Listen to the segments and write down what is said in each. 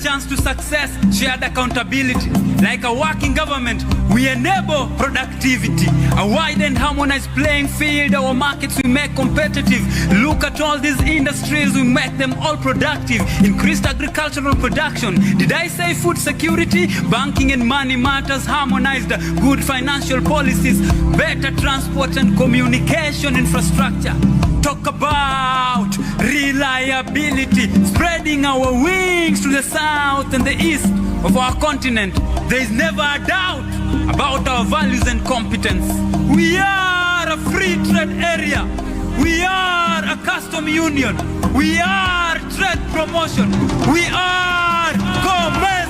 chance to success, shared accountability. Like a working government, we enable productivity. A wide and harmonized playing field, our markets we make competitive. Look at all these industries, we make them all productive. Increased agricultural production. Did I say food security? Banking and money matters, harmonized good financial policies, better transport and communication infrastructure. talk about reliability, spreading our wings to the south and the east of our continent. There is never a doubt about our values and competence. We are a free trade area. We are a custom union. We are trade promotion. We are COMESA.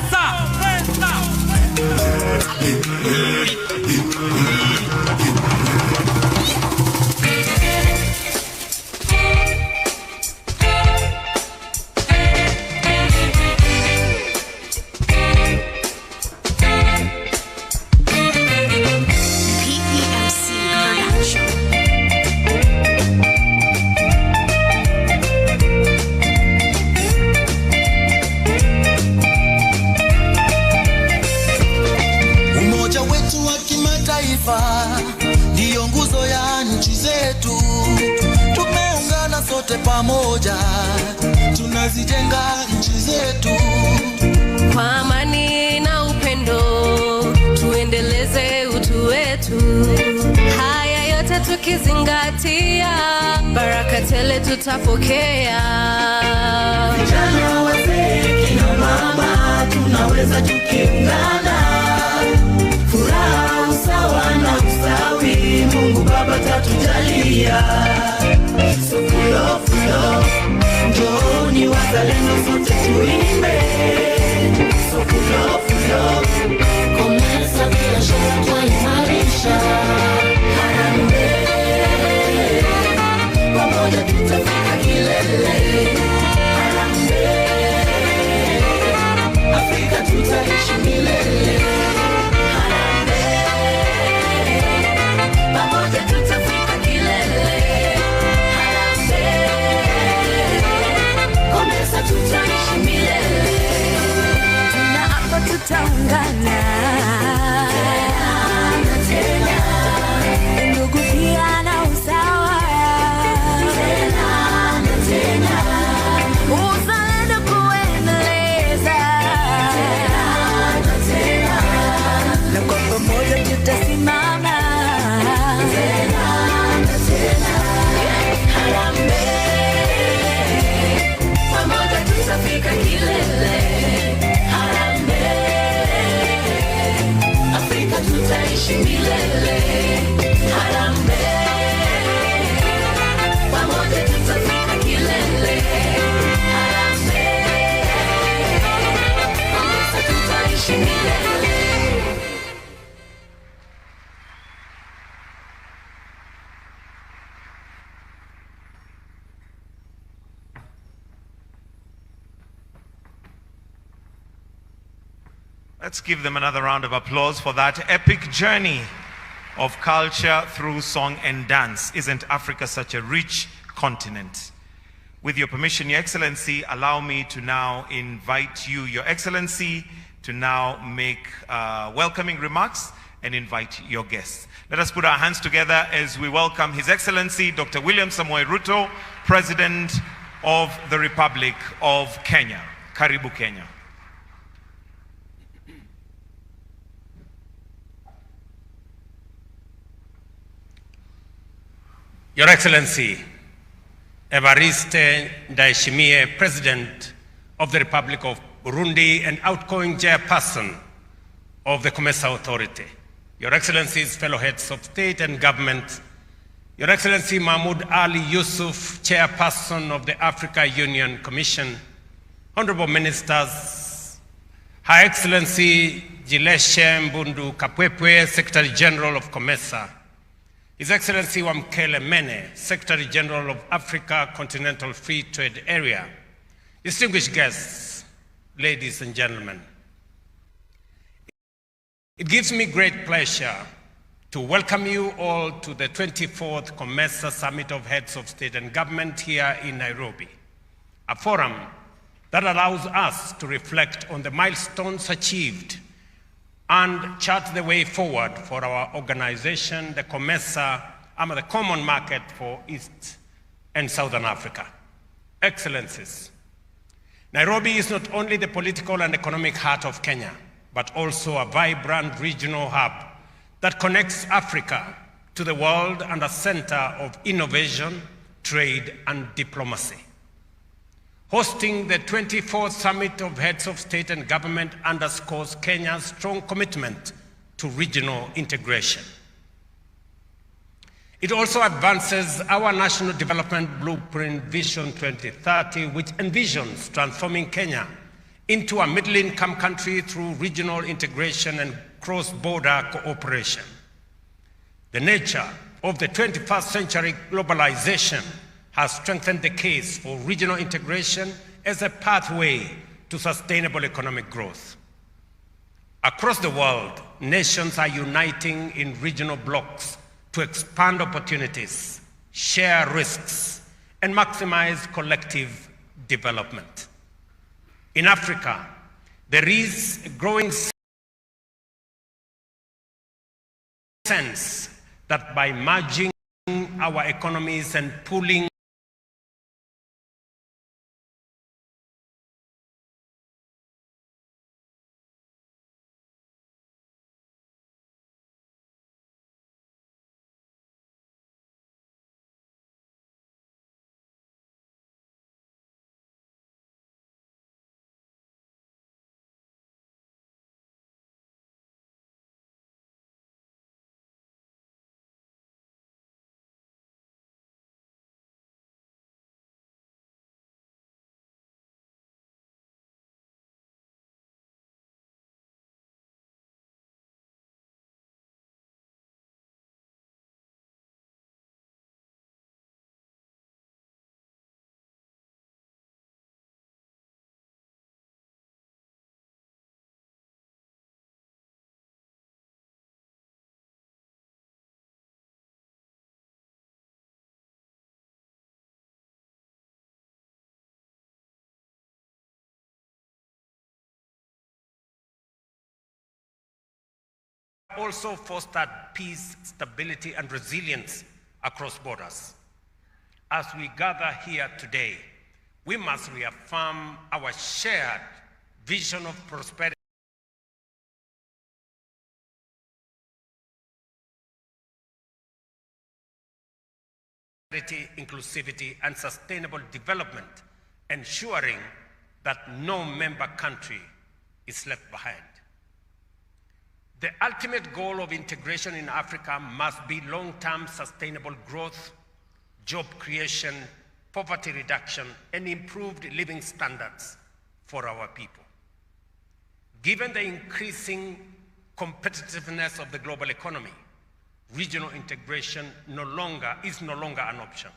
Ndiyo nguzo ya nchi zetu, tumeungana sote pamoja, tunazijenga nchi zetu kwa amani na upendo, tuendeleze utu wetu. Haya yote tukizingatia, baraka tele tutapokea. Vijana, wazee, kina mama, tunaweza tukiungana. Furaha, usawa na ustawi, Mungu Baba tatujalia. So full, njooni wazalendo sote tuimbe. So full, COMESA biashara twaimarisha. Harambee, pamoja tutafika kilele. Harambee, Afrika tutaishi milele. Tutaungana tena, ndugu pia na usawa tena, uzalendo kuendeleza tena, na kwa pamoja tutasimama tena. Harambee, pamoja tutafika kilele. Tutaishi milele. Harambee, pamoja tutafika kilele. Harambee, pamoja tutaishi milele. Let's give them another round of applause for that epic journey of culture through song and dance. Isn't Africa such a rich continent? With your permission, Your Excellency, allow me to now invite you, Your Excellency, to now make welcoming remarks and invite your guests. Let us put our hands together as we welcome His Excellency, Dr. William Samoei Ruto, President of the Republic of Kenya. Karibu Kenya. Your Excellency, Evariste Ndayishimiye, President of the Republic of Burundi and outgoing chairperson of the COMESA Authority, Your Excellencies, fellow heads of state and government, Your Excellency Mahmoud Ali Yusuf, chairperson of the Africa Union Commission, honorable ministers, Her Excellency Jileshe Mbundu Kapwepwe, Secretary General of COMESA, His Excellency Wamkele Mene, Secretary General of Africa Continental Free Trade Area, distinguished guests, ladies and gentlemen. It gives me great pleasure to welcome you all to the 24th COMESA Summit of Heads of State and Government here in Nairobi, a forum that allows us to reflect on the milestones achieved and chart the way forward for our organization, the COMESA, the Common Market for East and Southern Africa. Excellencies, Nairobi is not only the political and economic heart of Kenya, but also a vibrant regional hub that connects Africa to the world and a center of innovation, trade, and diplomacy. Hosting the 24th Summit of Heads of State and Government underscores Kenya's strong commitment to regional integration. It also advances our National Development Blueprint Vision 2030, which envisions transforming Kenya into a middle-income country through regional integration and cross-border cooperation. The nature of the 21st century globalization has strengthened the case for regional integration as a pathway to sustainable economic growth. Across the world, nations are uniting in regional blocs to expand opportunities, share risks, and maximize collective development. In Africa, there is a growing sense that by merging our economies and pooling also fostered peace, stability, and resilience across borders. As we gather here today, we must reaffirm our shared vision of prosperity, inclusivity, and sustainable development, ensuring that no member country is left behind. The ultimate goal of integration in Africa must be long-term sustainable growth, job creation, poverty reduction, and improved living standards for our people. Given the increasing competitiveness of the global economy, regional integration is no longer an option.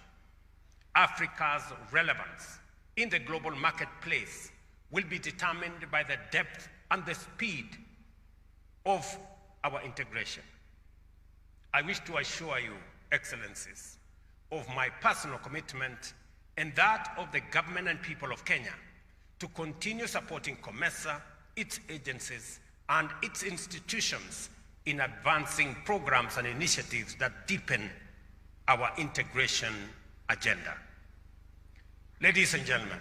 Africa's relevance in the global marketplace will be determined by the depth and the speed of our integration. I wish to assure you, Excellencies, of my personal commitment and that of the government and people of Kenya to continue supporting COMESA, its agencies, and its institutions in advancing programs and initiatives that deepen our integration agenda. Ladies and gentlemen,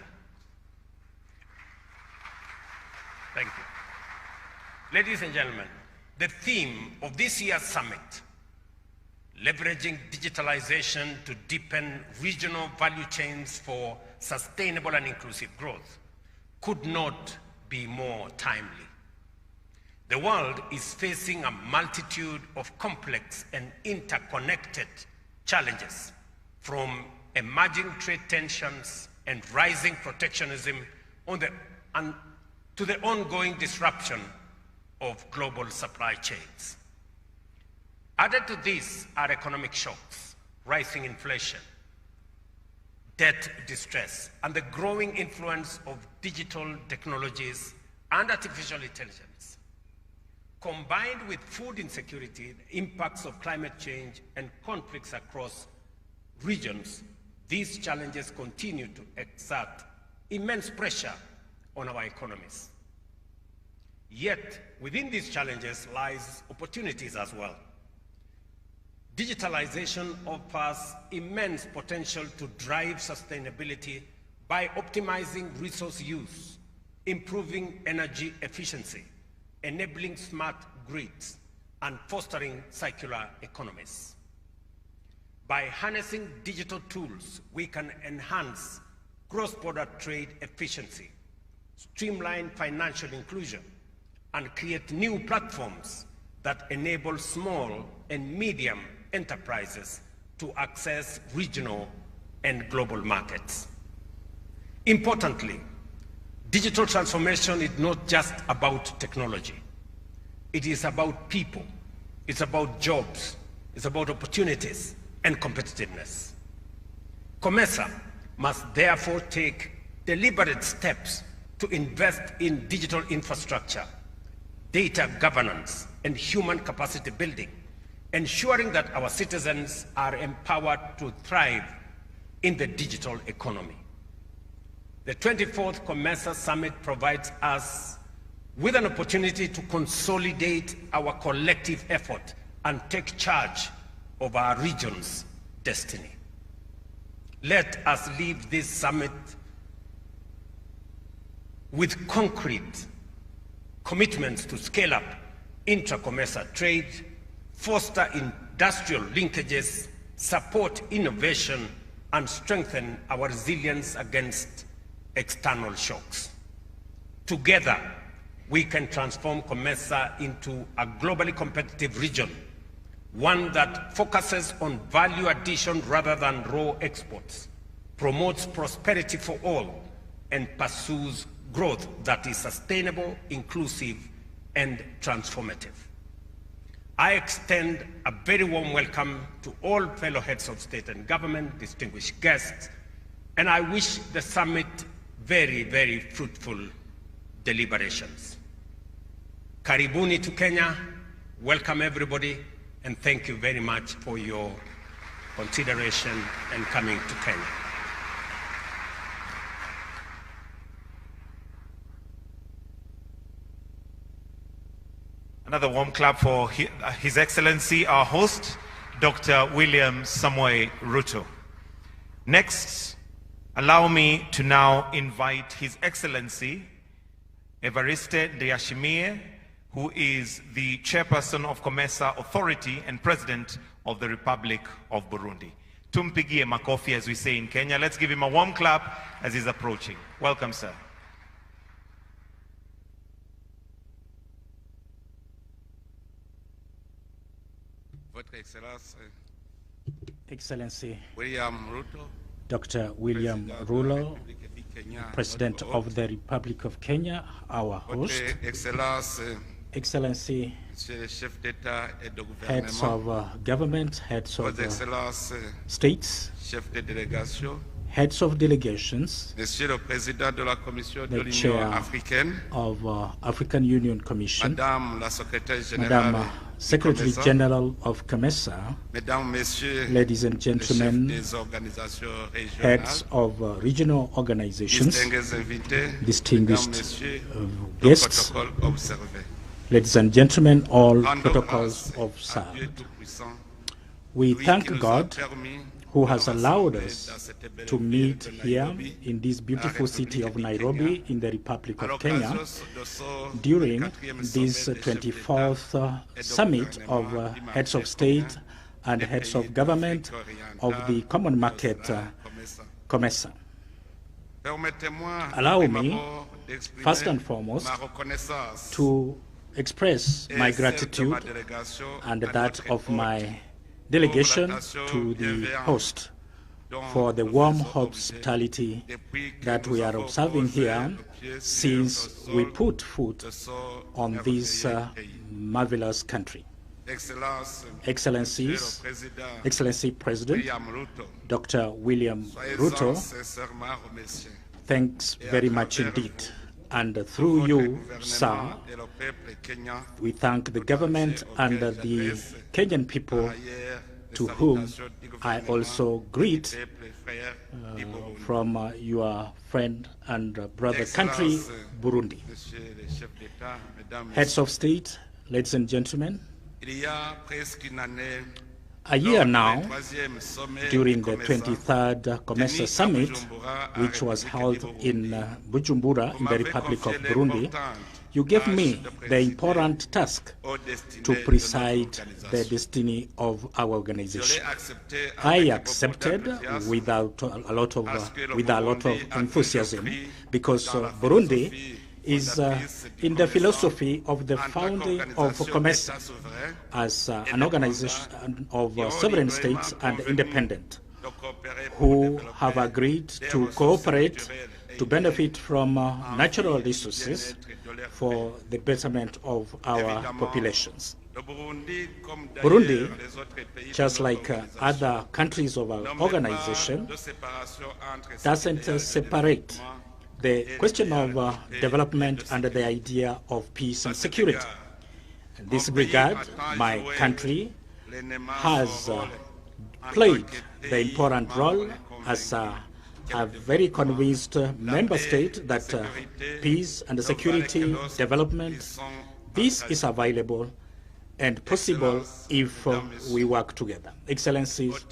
thank you. Ladies and gentlemen, the theme of this year's summit, leveraging digitalization to deepen regional value chains for sustainable and inclusive growth, could not be more timely. The world is facing a multitude of complex and interconnected challenges, from emerging trade tensions and rising protectionism to the ongoing disruption of global supply chains. Added to this are economic shocks, rising inflation, debt distress, and the growing influence of digital technologies and artificial intelligence. Combined with food insecurity, the impacts of climate change, and conflicts across regions, these challenges continue to exert immense pressure on our economies. Yet, within these challenges lies opportunities as well. Digitalization offers immense potential to drive sustainability by optimizing resource use, improving energy efficiency, enabling smart grids, and fostering circular economies. By harnessing digital tools, we can enhance cross-border trade efficiency, streamline financial inclusion, and create new platforms that enable small and medium enterprises to access regional and global markets. Importantly, digital transformation is not just about technology. It is about people, it's about jobs, it's about opportunities and competitiveness. COMESA must therefore take deliberate steps to invest in digital infrastructure, data governance, and human capacity building, ensuring that our citizens are empowered to thrive in the digital economy. The 24th COMESA Summit provides us with an opportunity to consolidate our collective effort and take charge of our region's destiny. Let us leave this summit with concrete commitments to scale up intra-COMESA trade, foster industrial linkages, support innovation, and strengthen our resilience against external shocks. Together, we can transform COMESA into a globally competitive region, one that focuses on value addition rather than raw exports, promotes prosperity for all, and pursues growth that is sustainable, inclusive, and transformative. I extend a very warm welcome to all fellow heads of state and government, distinguished guests, and I wish the summit very, very fruitful deliberations. Karibuni to Kenya, welcome everybody, and thank you very much for your consideration and coming to Kenya. Another warm clap for His Excellency, our host, Dr. William Samoei Ruto. Next, allow me to now invite His Excellency, Evariste Ndayishimiye, who is the chairperson of COMESA Authority and President of the Republic of Burundi. Tumpigie makofi, as we say in Kenya. Let's give him a warm clap as he's approaching. Welcome, sir. Votre Excellence, Excellency William Ruto, Dr. William Ruto, President of the Republic of Kenya, our host, Votre Excellence, Excellency, Monsieur le Chef d'État et de heads Gouvernement, of government, heads of Votre Excellence, states, Chef de délégation, heads of delegations, Monsieur le Président de la Commission de the l'Union chair africaine, of African Union Commission, Madame la Secrétaire Générale, Madam Secretary COMESA, General of COMESA, Mesdames, Messieurs, ladies and les chefs gentlemen, des organisations heads régionales, of regional organizations, distingués invités, distinguished Mesdames, Messieurs, le guests, protocole observé. ladies and gentlemen, all Rendons protocols grâce à observed. Dieu Tout-Puissant, We lui thank qui nous a God permis who de has allowed rassembler us dans cette belle to ville meet de here Nairobi, in this beautiful city of Nairobi in the Republic à of Kenya l'occasion de ce during 24e this sommet des chefs 24th d'État et de summit of gouvernement du heads of marché state commun and des heads pays of government d'Afrique of the orientale, common market COMESA. COMESA. Permettez-moi Allow de me, d'abord d'exprimer first and foremost, ma reconnaissance to express et my celle de ma gratitude délégation and à that notre of hôte my delegation to the host for the warm hospitality that we are observing here since we put foot on this marvelous country. Excellencies, Excellency President Dr. William Ruto, thanks very much indeed. And through you, sir, we thank the government and the Kenyan people, to whom I also greet from your friend and brother country, Burundi. Heads of state, ladies and gentlemen, a year now, during the 23rd COMESA Summit, which was held in Bujumbura in the Republic of Burundi, you gave me the important task to preside the destiny of our organization. I accepted without a lot of enthusiasm, because Burundi is in the philosophy of the founding of COMESA as an organization of sovereign states and independent, who have agreed to cooperate to benefit from natural resources for the betterment of our populations. Burundi, just like other countries of our organization, doesn't separate the question of development and the idea of peace and security. In this regard, my country has played the important role as a very convinced member state that peace and security development, this is available and possible if we work together. Excellencies,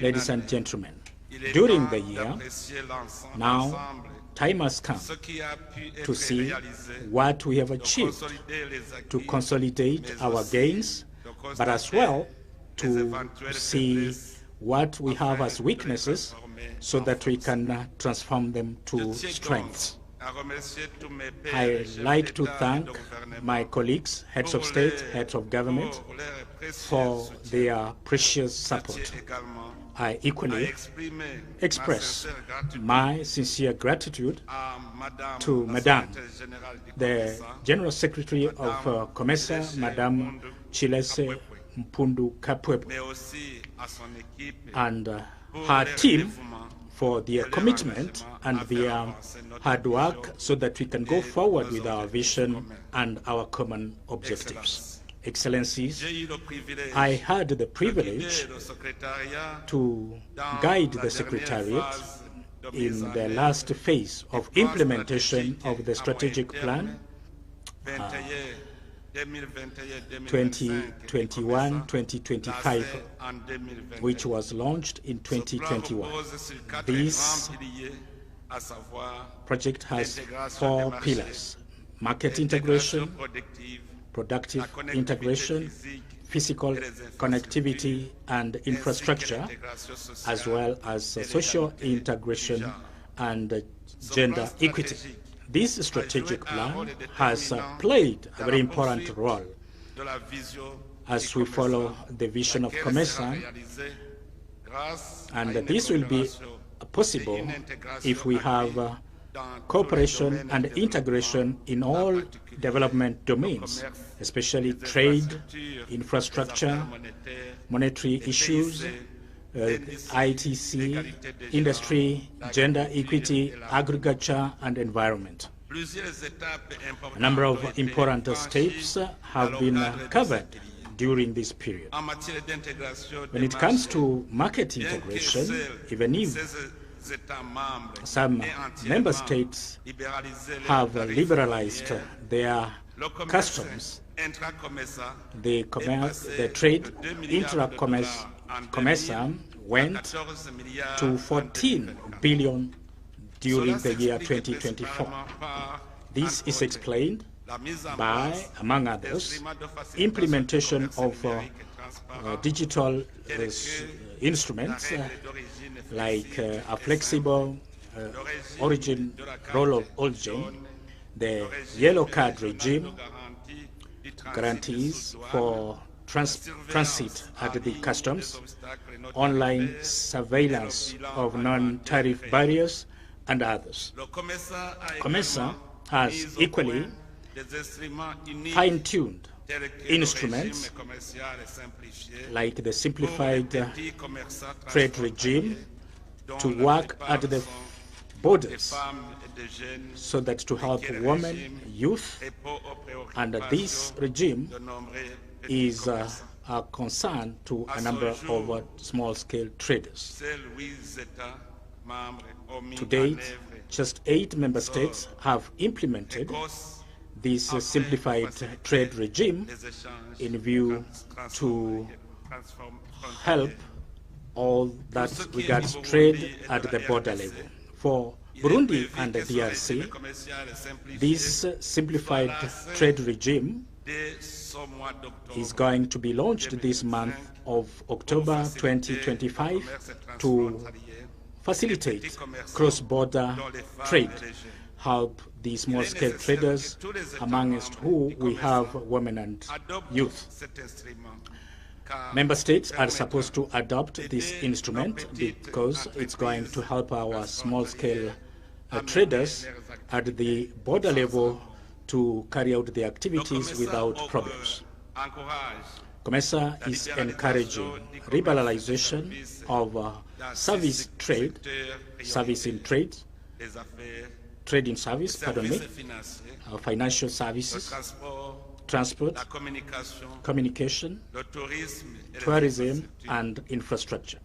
ladies and gentlemen, during the year, now time has come to see what we have achieved, to consolidate our gains, but as well to see what we have as weaknesses so that we can transform them to strengths. I like to thank my colleagues, heads of state, heads of government, for their precious support. I equally express my sincere gratitude to Madame, the General Secretary of COMESA, Madame Chilese Mpundu Kapwebo, and her team for their commitment and their hard work so that we can go forward with our vision and our common objectives. Excellencies, I had the privilege to guide the Secretariat in the last phase of implementation of the strategic plan 2021-2025, which was launched in 2021. This project has 4 pillars: market integration, productive integration, physical connectivity and infrastructure, as well as social integration and gender equity. This strategic plan has played a very important role as we follow the vision of COMESA, and this will be possible if we have cooperation and integration in all development domains, especially trade, infrastructure, monetary issues, ITC, industry, gender equity, agriculture, and environment. A number of important steps have been covered during this period. When it comes to market integration, even if some member states have liberalized their customs, the trade intra-COMESA went to 14 billion during the year 2024. This is explained by, among others, implementation of digital instruments like a flexible role of origin, the yellow card regime, guarantees for transit at the customs, online surveillance of non-tariff barriers, and others. COMESA has equally fine-tuned instruments like the simplified trade regime to work at the borders so that to help women, youth, and this regime is a concern to a number of small-scale traders. To date, just 8 member states have implemented this simplified trade regime in view to help all that regards trade at the border level. For Burundi and the DRC, this simplified trade regime is going to be launched this month of October 2025 to facilitate cross-border trade, help the small-scale traders, amongst who we have women and youth. Member states are supposed to adopt this instrument because it's going to help our small-scale traders at the border level to carry out their activities without problems. COMESA is encouraging liberalization of service in trade, trade in service, financial services, transport, communication, tourism, and infrastructure.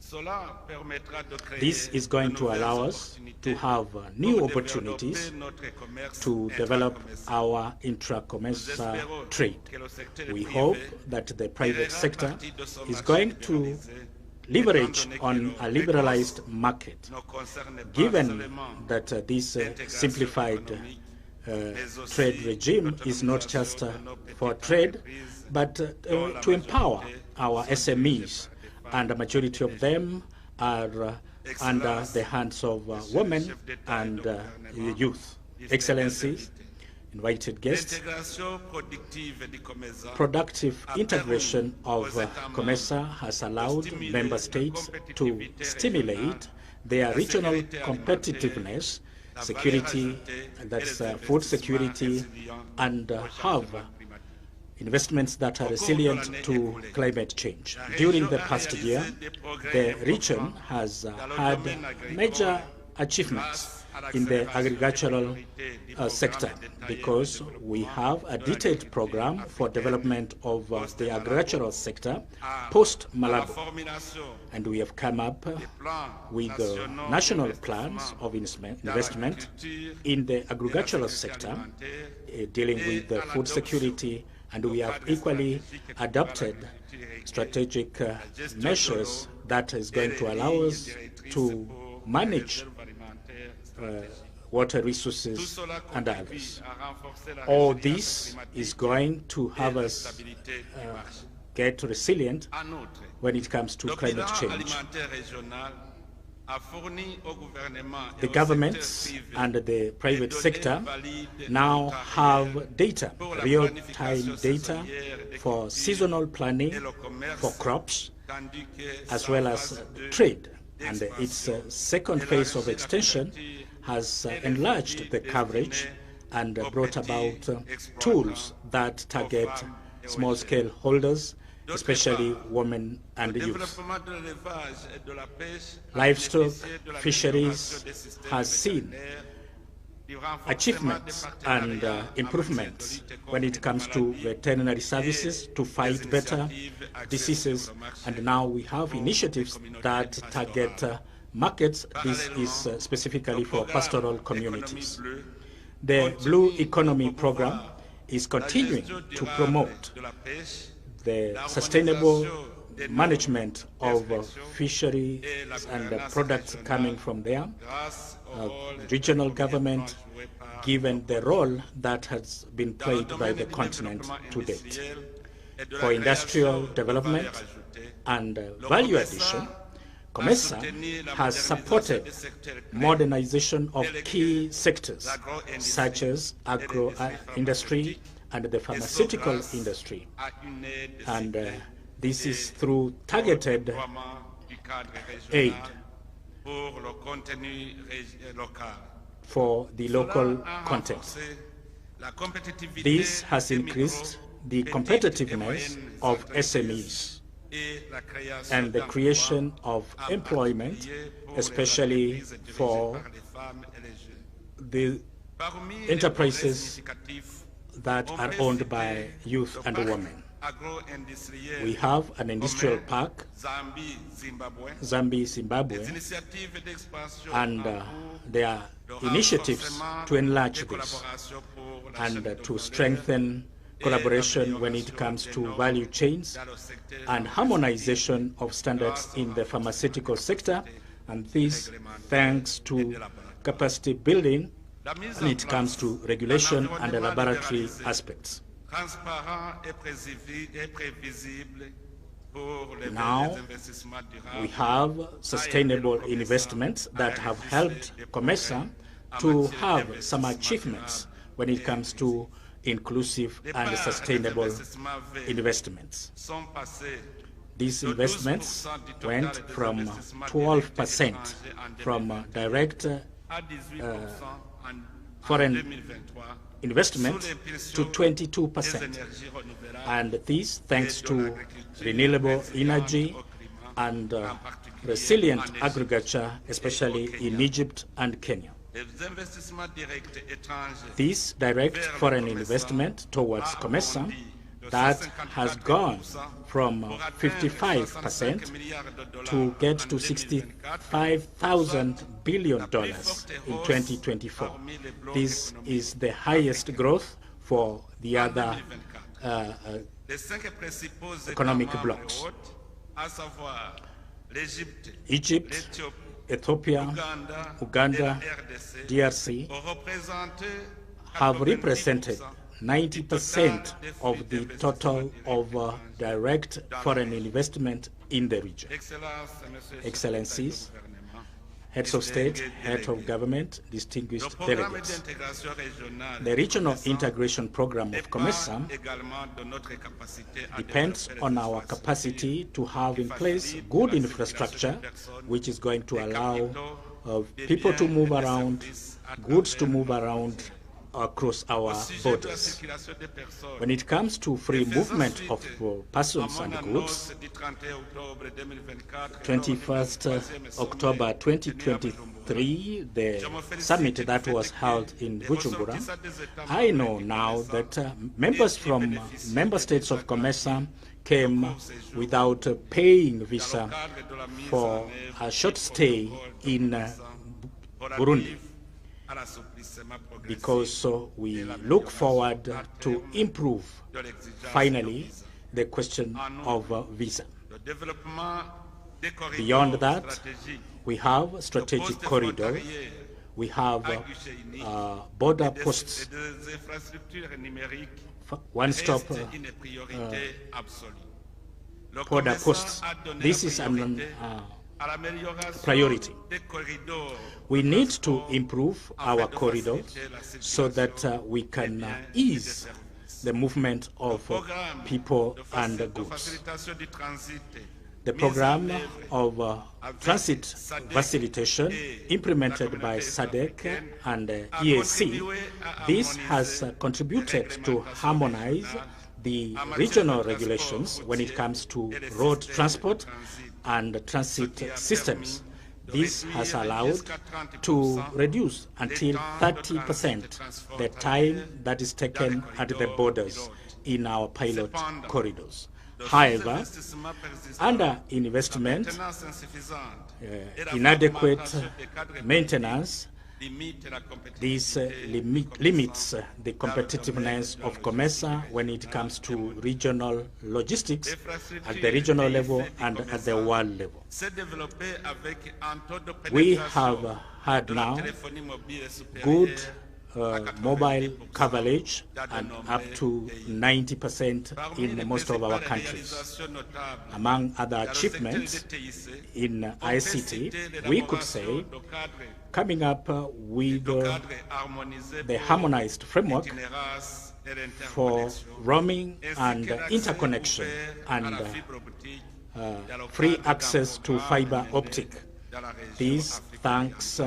This is going to allow us to have new opportunities to develop our intra-COMESA trade. We hope that the private sector is going to leverage on a liberalized market, given that this simplified trade regime is not just for trade, but to empower our SMEs, and a majority of them are under the hands of women and youth. Excellencies, invited guests, productive integration of COMESA has allowed member states to stimulate their regional competitiveness, security, that's food security, and have investments that are resilient to climate change. During the past year, the region has had major achievements in the agricultural sector, because we have a detailed program for development of the agricultural sector post-Malabo, and we have come up with national plans of investment in the agricultural sector dealing with food security, and we have equally adopted strategic measures that is going to allow us to manage water resources and others. All this is going to have us get resilient when it comes to climate change. The governments and the private sector now have data, real-time data for seasonal planning for crops, as well as trade. And its second phase of extension has enlarged the coverage and brought about tools that target small-scale holders, especially women and youth. Livestock fisheries has seen achievements and improvements when it comes to veterinary services to fight better diseases, and now we have initiatives that target markets. This is specifically for pastoral communities. The Blue Economy program is continuing to promote the sustainable management of fisheries and products coming from there. Regional government, given the role that has been played by the continent to date. For industrial development and value addition, COMESA has supported modernization of key sectors such as agro-industry and the pharmaceutical industry. And this is through targeted aid for the local context. This has increased the competitiveness of SMEs and the creation of employment, especially for the enterprises that are owned by youth and women. We have an industrial park, Zambia, Zimbabwe, and there are initiatives to enlarge this and to strengthen collaboration when it comes to value chains and harmonization of standards in the pharmaceutical sector, and this thanks to capacity building when it comes to regulation and the laboratory aspects. Now, we have sustainable investments that have helped COMESA to have some achievements when it comes to inclusive and sustainable investments. These investments went from 12% from direct foreign investment to 22%, and this thanks to renewable energy and resilient agriculture, especially in Egypt and Kenya. This direct foreign investment towards COMESA that has gone from 55% to get to $65,000 billion in 2024. This is the highest growth for the other economic blocks. Egypt, Ethiopia, Uganda, DRC have represented 90% of the total of direct foreign investment in the region. Excellencies, heads of state, heads of government, distinguished delegates. The regional integration program of COMESA depends on our capacity to have in place good infrastructure, which is going to allow people to move around, goods to move around across our borders. When it comes to free movement of persons and goods, 21st October 2023, the summit that was held in Bujumbura, I know now that members from member states of COMESA came without paying visa for a short stay in Burundi, because we look forward to improve, finally, the question of visa. Beyond that, we have strategic corridor, we have border posts, one-stop border posts. This is an priority. We need to improve our corridors so that we can ease the movement of people and goods. The program of transit facilitation implemented by SADC and EAC, this has contributed to harmonize the regional regulations when it comes to road transport and transit systems. This has allowed to reduce until 30% the time that is taken at the borders in our pilot corridors. However, under investment, inadequate maintenance, this limits the competitiveness of COMESA when it comes to regional logistics at the regional level and at the world level. We have had now good mobile coverage and up to 90% in most of our countries. Among other achievements in ICT, we could say coming up with the harmonized framework for roaming and interconnection and free access to fiber optic. This thanks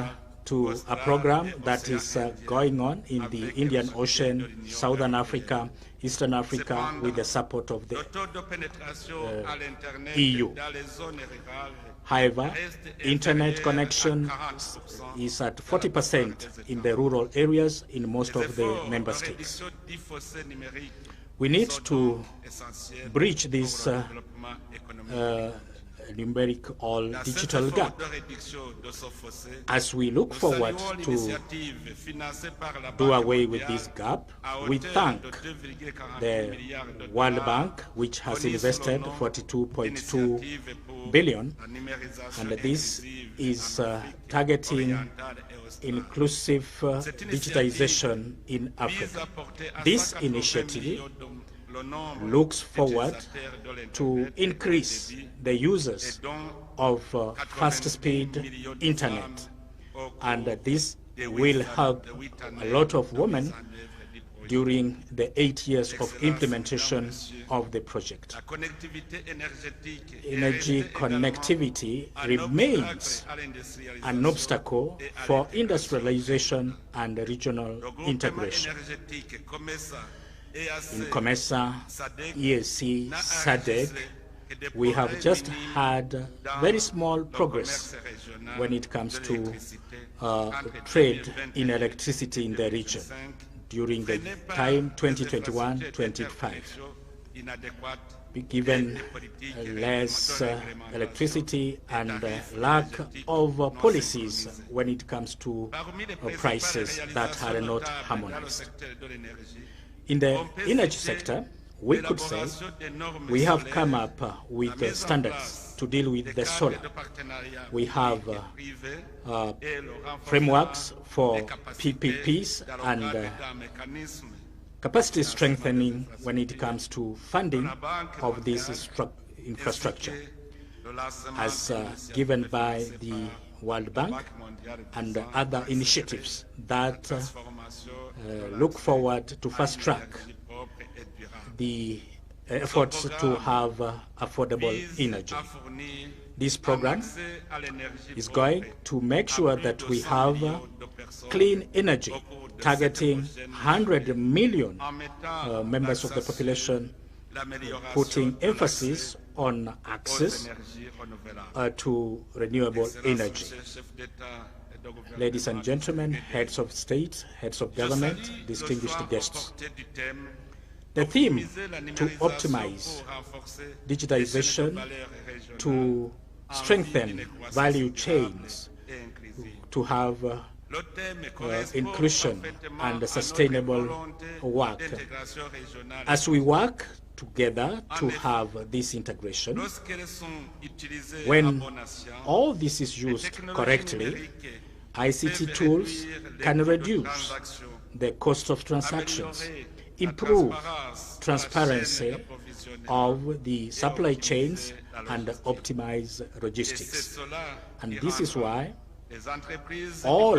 to a program that is going on in the Indian Ocean, Southern Africa, Eastern Africa, with the support of the EU. However, internet connection is at 40% in the rural areas in most of the member states. We need to bridge this numeric or digital gap. As we look forward to do away with this gap, we thank the World Bank, which has invested 42.2 billion, and this is targeting inclusive digitization in Africa. This initiative looks forward to increase the users of fast-speed internet, and this will help a lot of women during the 8 years of implementation of the project. Energy connectivity remains an obstacle for industrialization and regional integration. In COMESA, EAC, SADC, we have just had very small progress when it comes to trade in electricity in the region during the time 2021-25. Given less electricity and lack of policies when it comes to prices that are not harmonized. In the energy sector, we could say we have come up with standards to deal with the solar. We have frameworks for PPPs and capacity strengthening when it comes to funding of this infrastructure, as given by the World Bank and other initiatives that look forward to fast-track the efforts to have affordable energy. This program is going to make sure that we have clean energy, targeting 100 million members of the population, putting emphasis on access to renewable energy. Ladies and gentlemen, heads of state, heads of government, distinguished guests, the theme to optimize digitization, to strengthen value chains, to have inclusion and sustainable work. As we work together to have this integration, when all this is used correctly, ICT tools can reduce the cost of transactions, improve transparency of the supply chains, and optimize logistics. And this is why all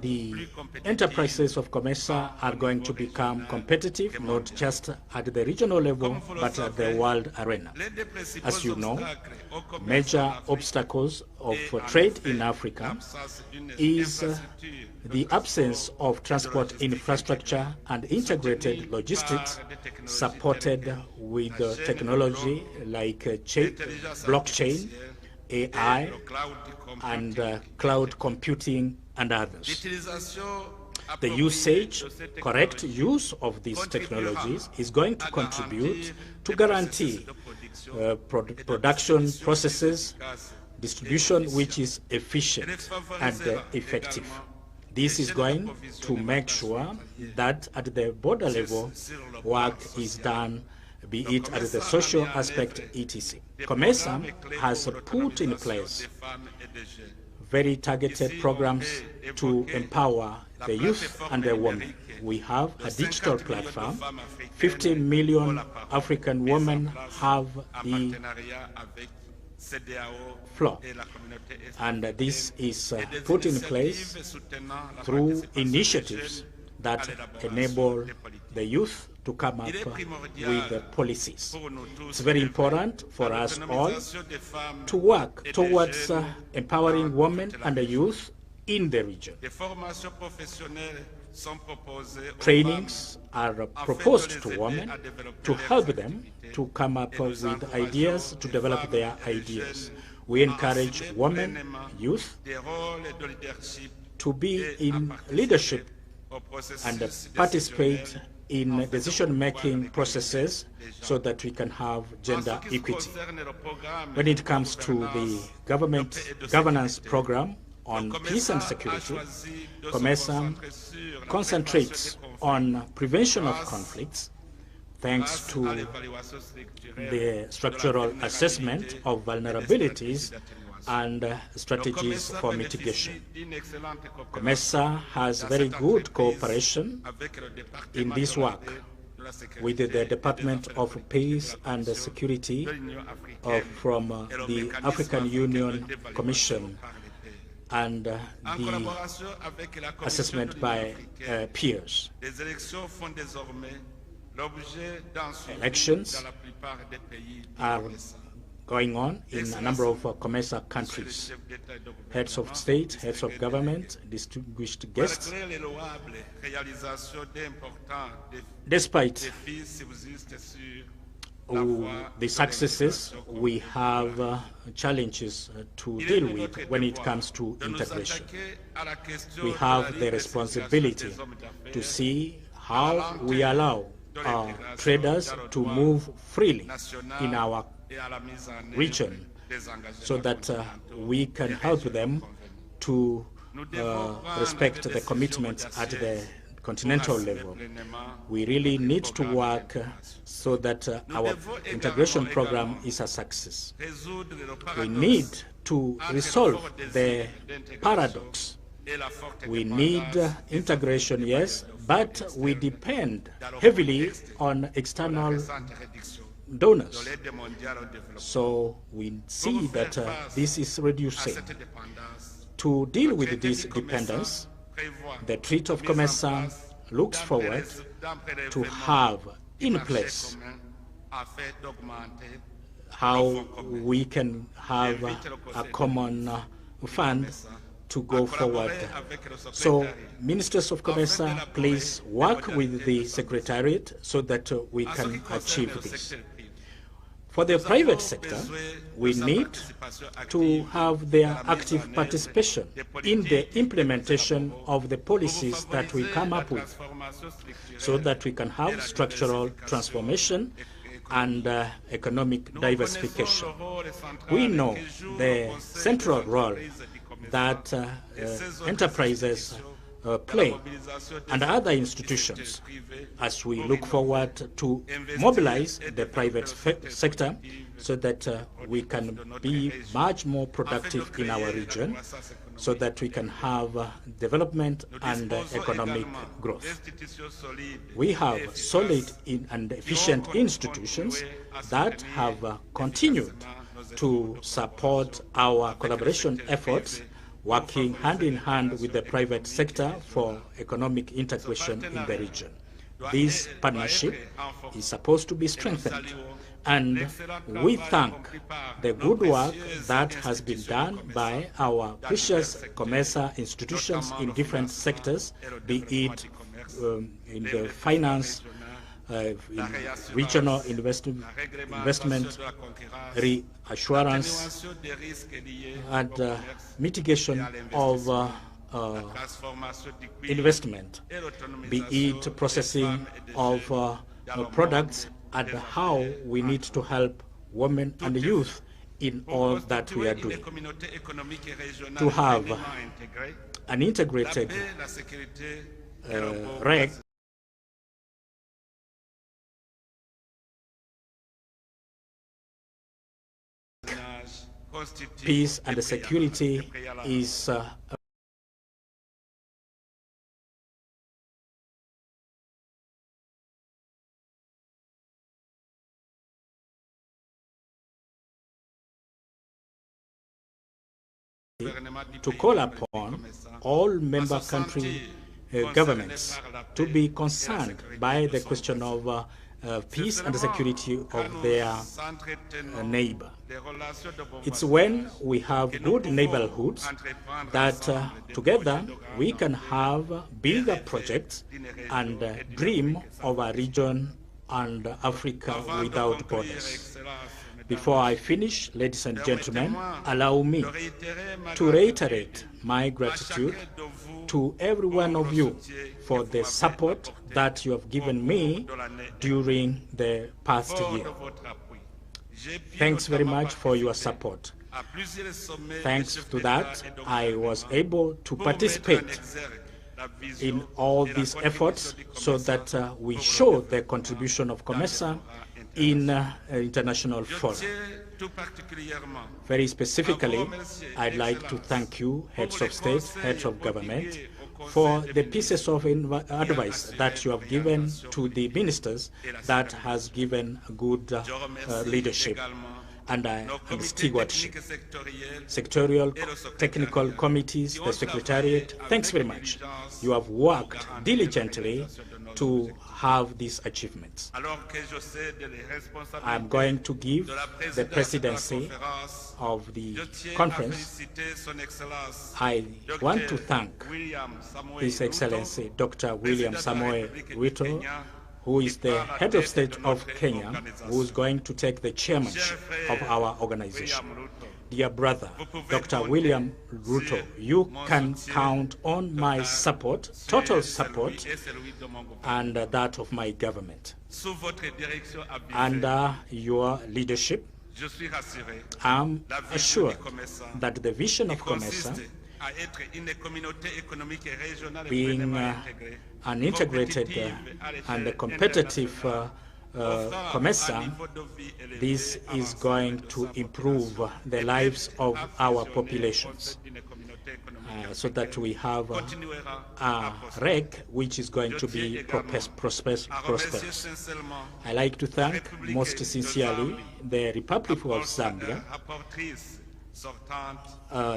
the enterprises of COMESA are going to become competitive, not just at the regional level, but at the world arena. As you know, major obstacles of trade in Africa is the absence of transport infrastructure and integrated logistics supported with technology like blockchain, AI, and cloud computing and others. The usage, correct use of these technologies is going to contribute to guarantee production processes, distribution which is efficient and effective. This is going to make sure that at the border level, work is done, be it at the social aspect, etc. COMESA has put in place very targeted programs to empower the youth and the women. We have a digital platform. 50 million African women have the floor, and this is put in place through initiatives that enable the youth to come up with policies. It's very important for us all to work towards empowering women and the youth in the region. Trainings are proposed to women to help them to come up with ideas, to develop their ideas. We encourage women, youth, to be in leadership and participate in decision-making processes so that we can have gender equity. When it comes to the governance program on peace and security, COMESA concentrates on prevention of conflicts thanks to the structural assessment of vulnerabilities and strategies for mitigation. COMESA has very good cooperation in this work with the Department of Peace and Security from the African Union Commission and the assessment by peers. Elections are going on in a number of COMESA countries. Heads of state, heads of government, distinguished guests. Despite the successes, we have challenges to deal with when it comes to integration. We have the responsibility to see how we allow our traders to move freely in our region so that we can help them to respect the commitments at the continental level. We really need to work so that our integration program is a success. We need to resolve the paradox. We need integration, yes, but we depend heavily on external donors. So we see that this is reducing. To deal with this dependence, the Treaty of COMESA looks forward to have in place how we can have a common fund to go forward. So, ministers of COMESA, please work with the Secretariat so that we can achieve this. For the private sector, we need to have their active participation in the implementation of the policies that we come up with so that we can have structural transformation and economic diversification. We know the central role that enterprises play and other institutions as we look forward to mobilize the private sector so that we can be much more productive in our region so that we can have development and economic growth. We have solid and efficient institutions that have continued to support our collaboration efforts, working hand in hand with the private sector for economic integration in the region. This partnership is supposed to be strengthened, and we thank the good work that has been done by our precious COMESA institutions in different sectors, be it in the finance, in regional investment, reassurance, and mitigation of investment, be it processing of products, and how we need to help women and youth in all that we are doing. To have an integrated peace and security is to call upon all member country governments to be concerned by the question of peace and security of their neighbor. It's when we have good neighborhoods that together we can have bigger projects and dream of a region and Africa without borders. Before I finish, ladies and gentlemen, allow me to reiterate my gratitude to every one of you for the support that you have given me during the past year. Thanks very much for your support. Thanks to that, I was able to participate in all these efforts so that we show the contribution of COMESA in international forum. Very specifically, I'd like to thank you, heads of state, heads of government, for the pieces of advice that you have given to the ministers that has given good leadership and stewardship. Sectorial, technical committees, the Secretariat, thanks very much. You have worked diligently to have these achievements. I'm going to give the presidency of the conference. I want to thank His Excellency Dr. William Samoei Ruto, who is the head of state of Kenya, who is going to take the chairmanship of our organization. Dear brother, Dr. William Ruto, you can count on my support, total support, and that of my government. Under your leadership, I'm assured that the vision of COMESA, being an integrated and a competitive COMESA, this is going to improve the lives of our populations so that we have a REC which is going to be prosperous. I like to thank most sincerely the Republic of Zambia,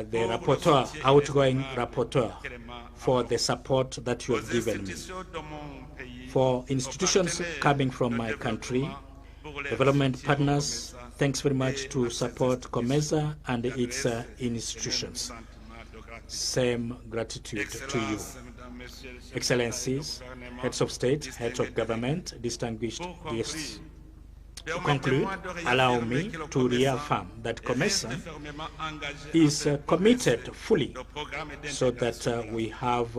the rapporteur, outgoing rapporteur, for the support that you have given me. For institutions coming from my country, development partners, thanks very much to support COMESA and its institutions. Same gratitude to you. Excellencies, heads of state, heads of government, distinguished guests. To conclude, allow me to reaffirm that COMESA is committed fully so that we have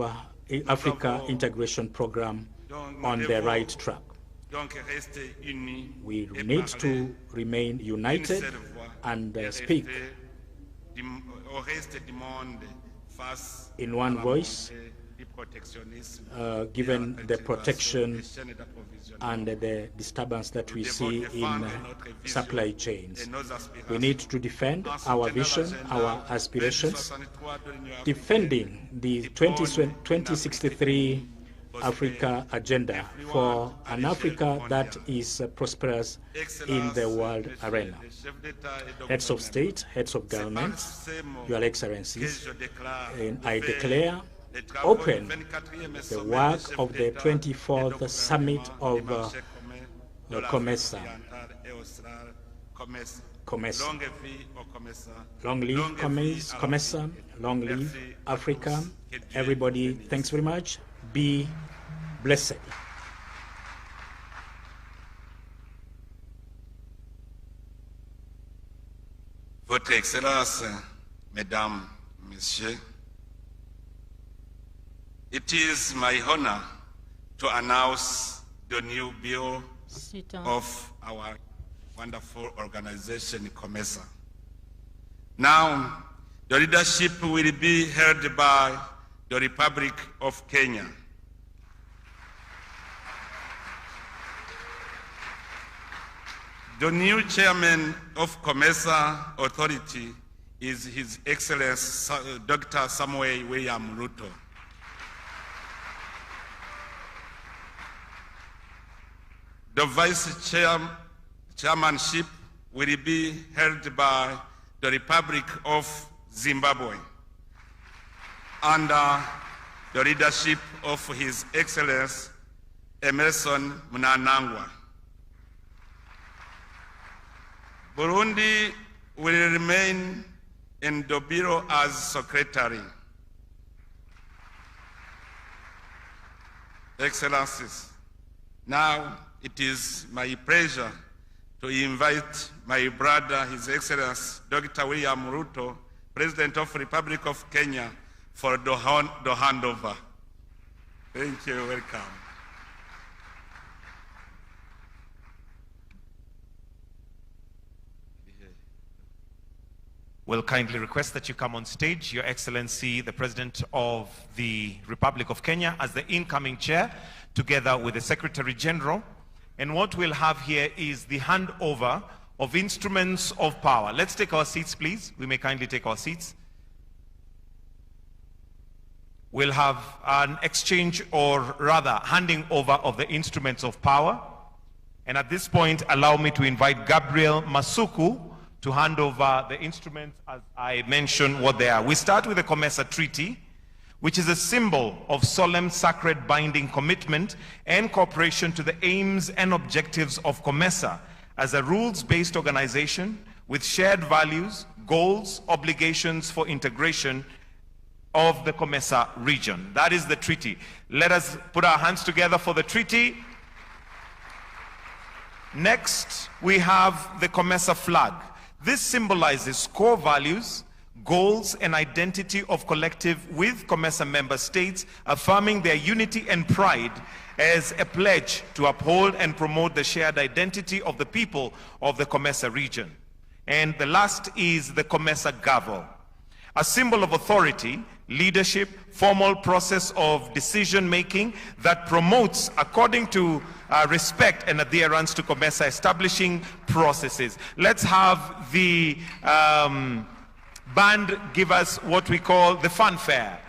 Africa integration program on the right track. We need to remain united and speak in one voice, given the protection and the disturbance that we see in supply chains. We need to defend our vision, our aspirations, defending the 2063 Africa agenda for an Africa that is prosperous in the world arena. Heads of state, heads of government, Your Excellencies, I declare open the work of the 24th Summit of COMESA. Long live COMESA, long live Africa. Everybody, thanks very much. Be blessed. Votre Excellence, Mesdames, Messieurs, it is my honor to announce the new bill of our wonderful organization, COMESA. Now, the leadership will be held by the Republic of Kenya. The new chairman of COMESA Authority is His Excellency Dr. Samoei William Ruto. The vice chairmanship will be held by the Republic of Zimbabwe under the leadership of His Excellency Emerson Mnangagwa. Burundi will remain in the Bureau as Secretary. Excellencies, now it is my pleasure to invite my brother, His Excellency Dr. William Ruto, President of the Republic of Kenya, for the handover. Thank you, welcome. We'll kindly request that you come on stage, Your Excellency, the President of the Republic of Kenya, as the incoming chair, together with the Secretary General. And what we'll have here is the handover of instruments of power. Let's take our seats, please. We may kindly take our seats. We'll have an exchange, or rather handing over of the instruments of power. And at this point, allow me to invite Gabriel Masuku to hand over the instruments as I mention what they are. We start with the COMESA Treaty, which is a symbol of solemn, sacred, binding commitment and cooperation to the aims and objectives of COMESA as a rules-based organization with shared values, goals, obligations for integration of the COMESA region. That is the treaty. Let us put our hands together for the treaty. Next, we have the COMESA flag. This symbolizes core values, goals, and identity of collective with COMESA member states, affirming their unity and pride as a pledge to uphold and promote the shared identity of the people of the COMESA region. And the last is the COMESA gavel, a symbol of authority, leadership, formal process of decision-making that promotes, according to respect and adherence to COMESA, establishing processes. Let's have the band give us what we call the fanfare.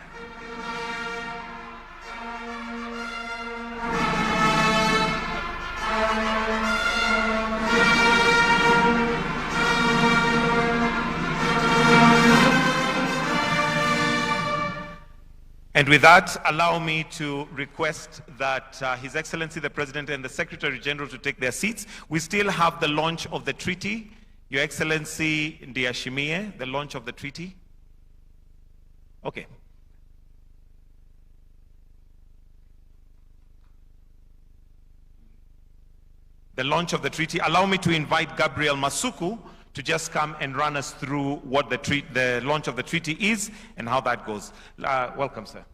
And with that, allow me to request that His Excellency the President and the Secretary General to take their seats. We still have the launch of the treaty. Your Excellency Ndiashimie, the launch of the treaty. Okay. The launch of the treaty. Allow me to invite Gabriel Masuku to just come and run us through what the launch of the treaty is and how that goes. Welcome, sir.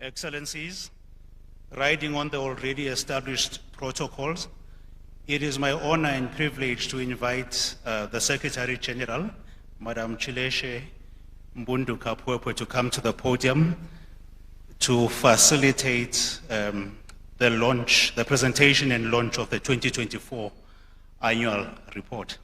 Excellencies, riding on the already established protocols, it is my honor and privilege to invite the Secretary General, Madam Chileshe Mbundu Kapwepwe, to come to the podium to facilitate the presentation and launch of the 2024 annual report.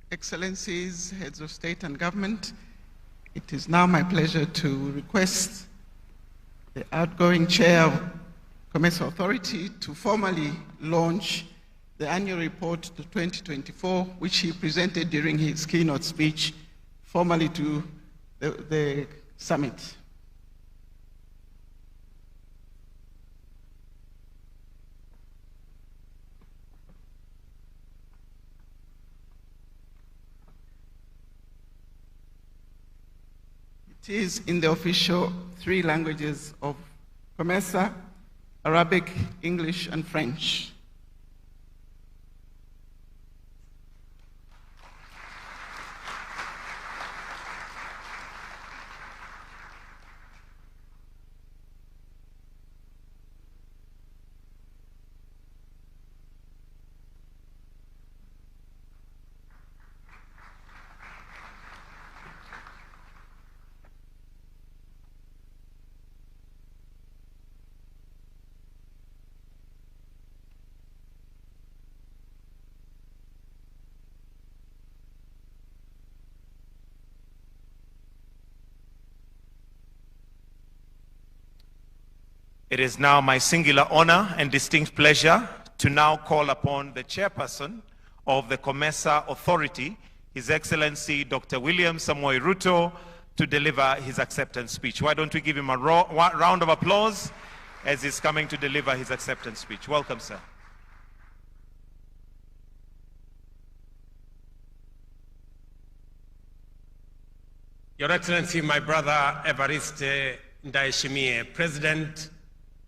Excellencies, heads of state and government, it is now my pleasure to request the outgoing chair of COMESA Authority to formally launch the annual report to 2024, which he presented during his keynote speech formally to the summit. It is in the official 3 languages of COMESA: Arabic, English, and French. It is now my singular honor and distinct pleasure to now call upon the chairperson of the COMESA Authority, His Excellency Dr. William Samoei Ruto, to deliver his acceptance speech. Why don't we give him a round of applause as he's coming to deliver his acceptance speech. Welcome, sir. Your Excellency, my brother Evariste Ndayishimiye, President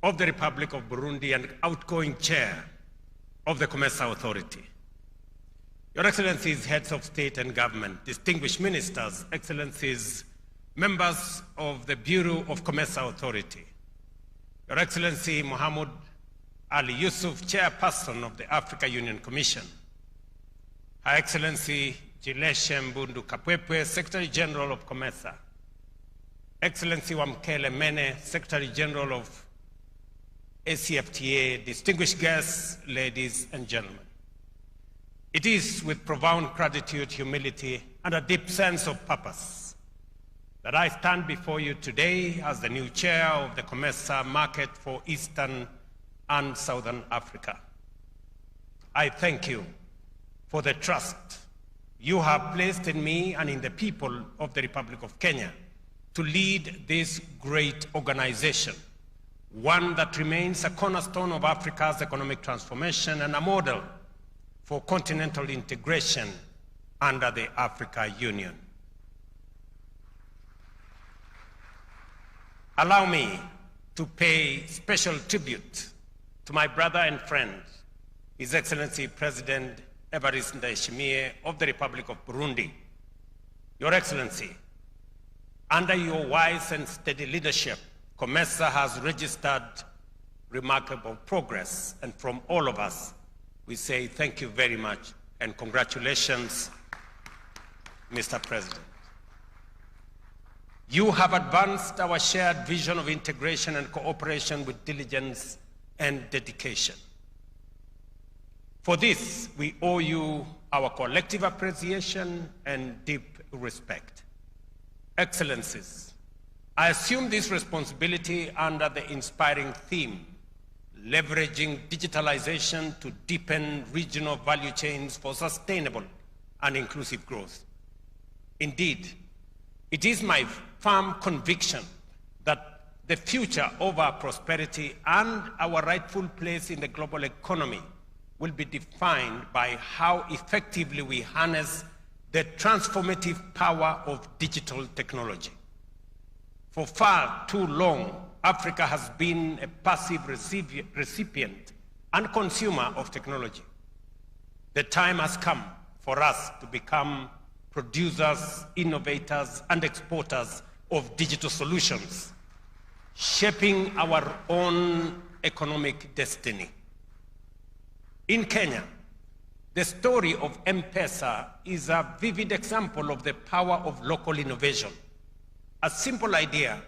of the Republic of Burundi and outgoing chair of the COMESA Authority. Your Excellencies, heads of state and government, distinguished ministers, Excellencies, members of the Bureau of COMESA Authority, Your Excellency Mohamed Ali Yusuf, chairperson of the Africa Union Commission, Her Excellency Jileshe Mbundu Kapwepwe, Secretary General of COMESA, Excellency Wamkele Mene, Secretary General of ACFTA, distinguished guests, ladies and gentlemen. It is with profound gratitude, humility, and a deep sense of purpose that I stand before you today as the new chair of the COMESA market for Eastern and Southern Africa. I thank you for the trust you have placed in me and in the people of the Republic of Kenya to lead this great organization, one that remains a cornerstone of Africa's economic transformation and a model for continental integration under the Africa Union. Allow me to pay special tribute to my brother and friend, His Excellency President Evariste Ndayishimiye of the Republic of Burundi. Your Excellency, under your wise and steady leadership, COMESA has registered remarkable progress, and from all of us, we say thank you very much and congratulations, Mr. President. You have advanced our shared vision of integration and cooperation with diligence and dedication. For this, we owe you our collective appreciation and deep respect. Excellencies, I assume this responsibility under the inspiring theme, leveraging digitalization to deepen regional value chains for sustainable and inclusive growth. Indeed, it is my firm conviction that the future of our prosperity and our rightful place in the global economy will be defined by how effectively we harness the transformative power of digital technology. For far too long, Africa has been a passive recipient and consumer of technology. The time has come for us to become producers, innovators, and exporters of digital solutions, shaping our own economic destiny. In Kenya, the story of M-Pesa is a vivid example of the power of local innovation. A simple idea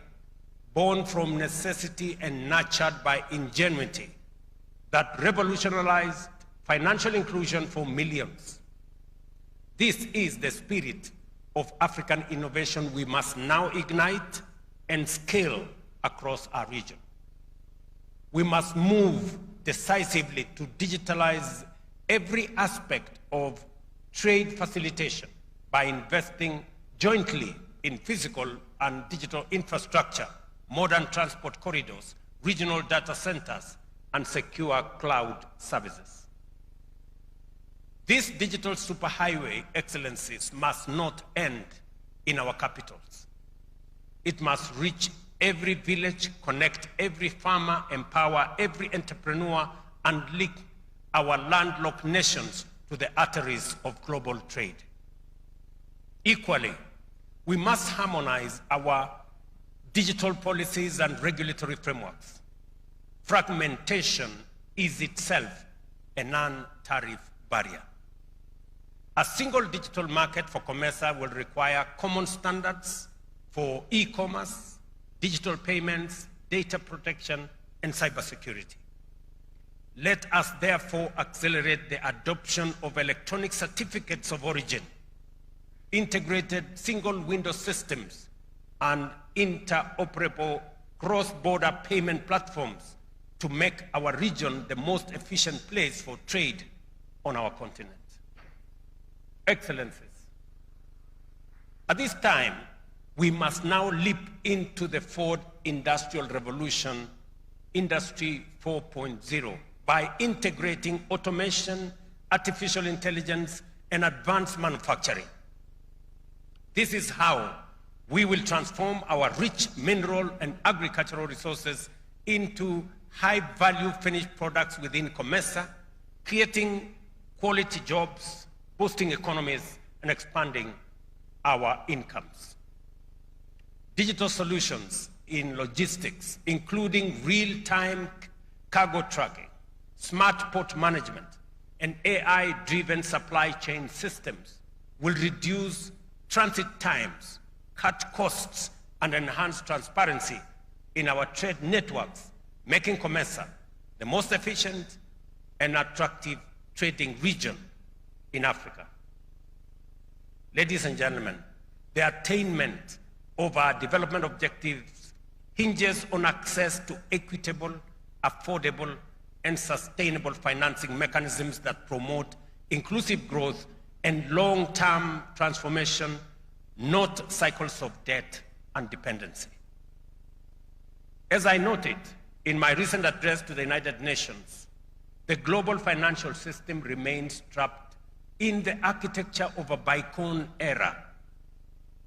born from necessity and nurtured by ingenuity that revolutionized financial inclusion for millions. This is the spirit of African innovation we must now ignite and scale across our region. We must move decisively to digitalize every aspect of trade facilitation by investing jointly in physical and digital infrastructure, modern transport corridors, regional data centers, and secure cloud services. These digital superhighway excellencies must not end in our capitals. It must reach every village, connect every farmer, empower every entrepreneur, and link our landlocked nations to the arteries of global trade. Equally, we must harmonize our digital policies and regulatory frameworks. Fragmentation is itself a non-tariff barrier. A single digital market for COMESA will require common standards for e-commerce, digital payments, data protection, and cybersecurity. Let us therefore accelerate the adoption of electronic certificates of origin, integrated single window systems, and interoperable cross-border payment platforms to make our region the most efficient place for trade on our continent. Excellencies, at this time, we must now leap into the fourth industrial revolution, Industry 4.0, by integrating automation, artificial intelligence, and advanced manufacturing. This is how we will transform our rich mineral and agricultural resources into high-value finished products within COMESA, creating quality jobs, boosting economies, and expanding our incomes. Digital solutions in logistics, including real-time cargo tracking, smart port management, and AI-driven supply chain systems will reduce transit times, cut costs, and enhance transparency in our trade networks, making COMESA the most efficient and attractive trading region in Africa. Ladies and gentlemen, the attainment of our development objectives hinges on access to equitable, affordable, and sustainable financing mechanisms that promote inclusive growth and long-term transformation, not cycles of debt and dependency. As I noted in my recent address to the United Nations, the global financial system remains trapped in the architecture of a bygone era.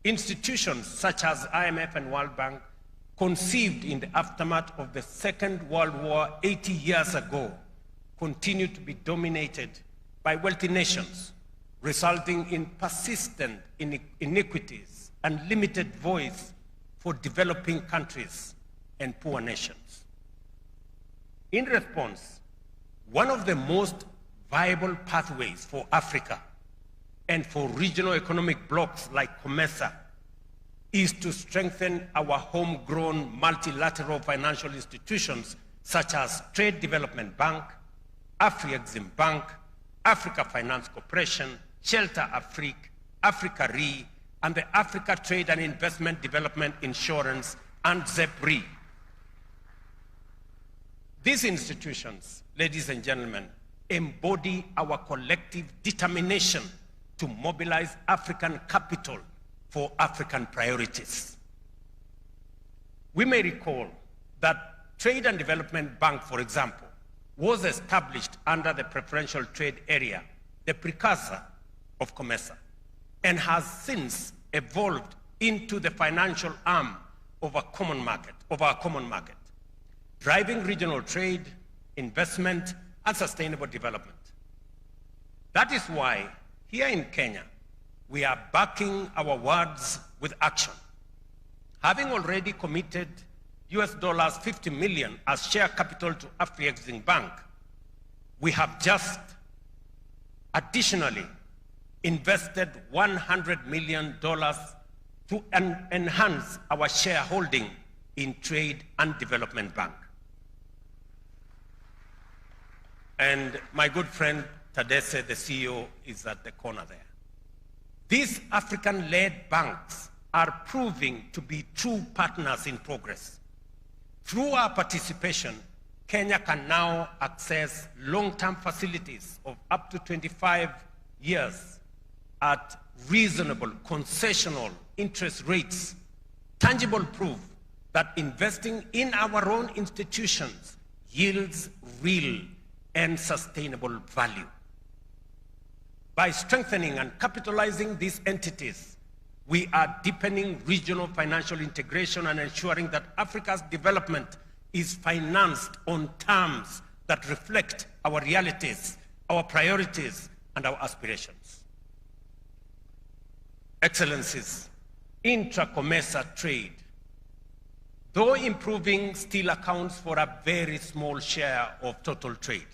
Institutions such as IMF and World Bank, conceived in the aftermath of the Second World War 80 years ago, continue to be dominated by wealthy nations, resulting in persistent inequities and limited voice for developing countries and poor nations. In response, one of the most viable pathways for Africa and for regional economic blocs like COMESA is to strengthen our homegrown multilateral financial institutions such as Trade Development Bank, Afri-Exim Bank, Africa Finance Corporation, Shelter Afrique, Africa Re, and the Africa Trade and Investment Development Insurance, and ZEP-RE. These institutions, ladies and gentlemen, embody our collective determination to mobilize African capital for African priorities. We may recall that Trade and Development Bank, for example, was established under the preferential trade area, the precursor of COMESA, and has since evolved into the financial arm of our common market, driving regional trade, investment, and sustainable development. That is why here in Kenya, we are backing our words with action. Having already committed US $50 million as share capital to Afri-Exim Bank, we have just additionally invested $100 million to enhance our shareholding in Trade and Development Bank. And my good friend Tadesse, the CEO, is at the corner there. These African-led banks are proving to be true partners in progress. Through our participation, Kenya can now access long-term facilities of up to 25 years at reasonable concessional interest rates, tangible proof that investing in our own institutions yields real and sustainable value. By strengthening and capitalizing these entities, we are deepening regional financial integration and ensuring that Africa's development is financed on terms that reflect our realities, our priorities, and our aspirations. Excellencies, intra-COMESA trade, though improving, still accounts for a very small share of total trade.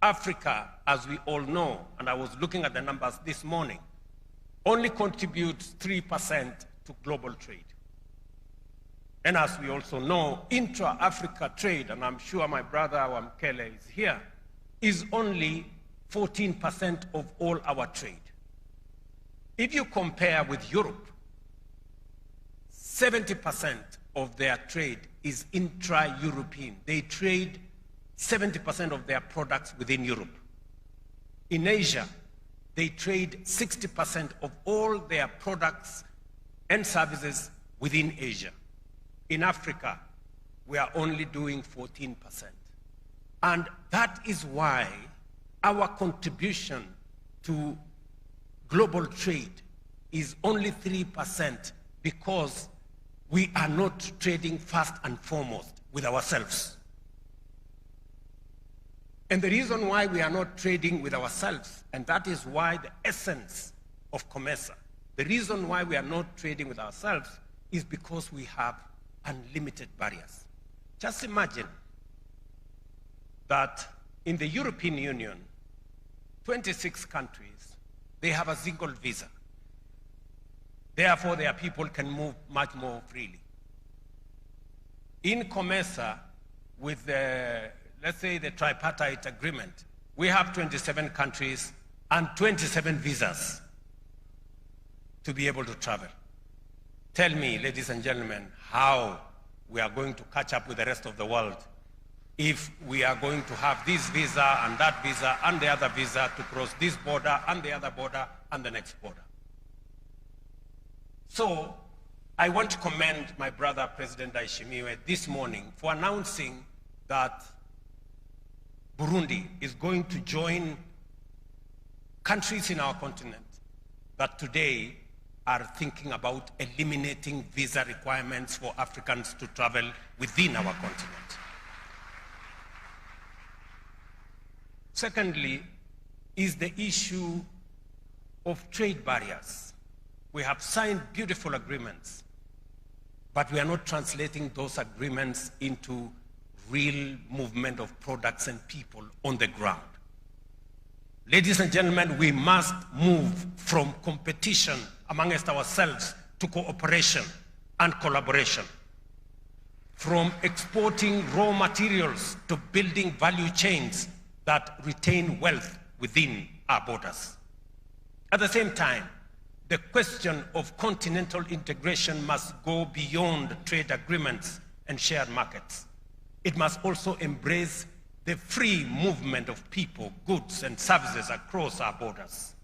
Africa, as we all know, and I was looking at the numbers this morning, only contributes 3% to global trade. And as we also know, intra-Africa trade, and I'm sure my brother Wamkele is here, is only 14% of all our trade. If you compare with Europe, 70% of their trade is intra-European. They trade 70% of their products within Europe. In Asia, they trade 60% of all their products and services within Asia. In Africa, we are only doing 14%. And that is why our contribution to global trade is only 3%, because we are not trading first and foremost with ourselves. And the reason why we are not trading with ourselves, and that is why the essence of COMESA, the reason why we are not trading with ourselves is because we have unlimited barriers. Just imagine that in the European Union, 26 countries, they have a single visa. Therefore, their people can move much more freely. In COMESA, with the, let's say, the tripartite agreement, we have 27 countries and 27 visas to be able to travel. Tell me, ladies and gentlemen, how we are going to catch up with the rest of the world if we are going to have this visa and that visa and the other visa to cross this border and the other border and the next border. So I want to commend my brother, President Ndayishimiye, this morning for announcing that Burundi is going to join countries in our continent that today are thinking about eliminating visa requirements for Africans to travel within our continent. Secondly, is the issue of trade barriers. We have signed beautiful agreements, but we are not translating those agreements into real movement of products and people on the ground. Ladies and gentlemen, we must move from competition amongst ourselves to cooperation and collaboration. From exporting raw materials to building value chains that retain wealth within our borders. At the same time, the question of continental integration must go beyond trade agreements and shared markets. It must also embrace the free movement of people, goods, and services across our borders.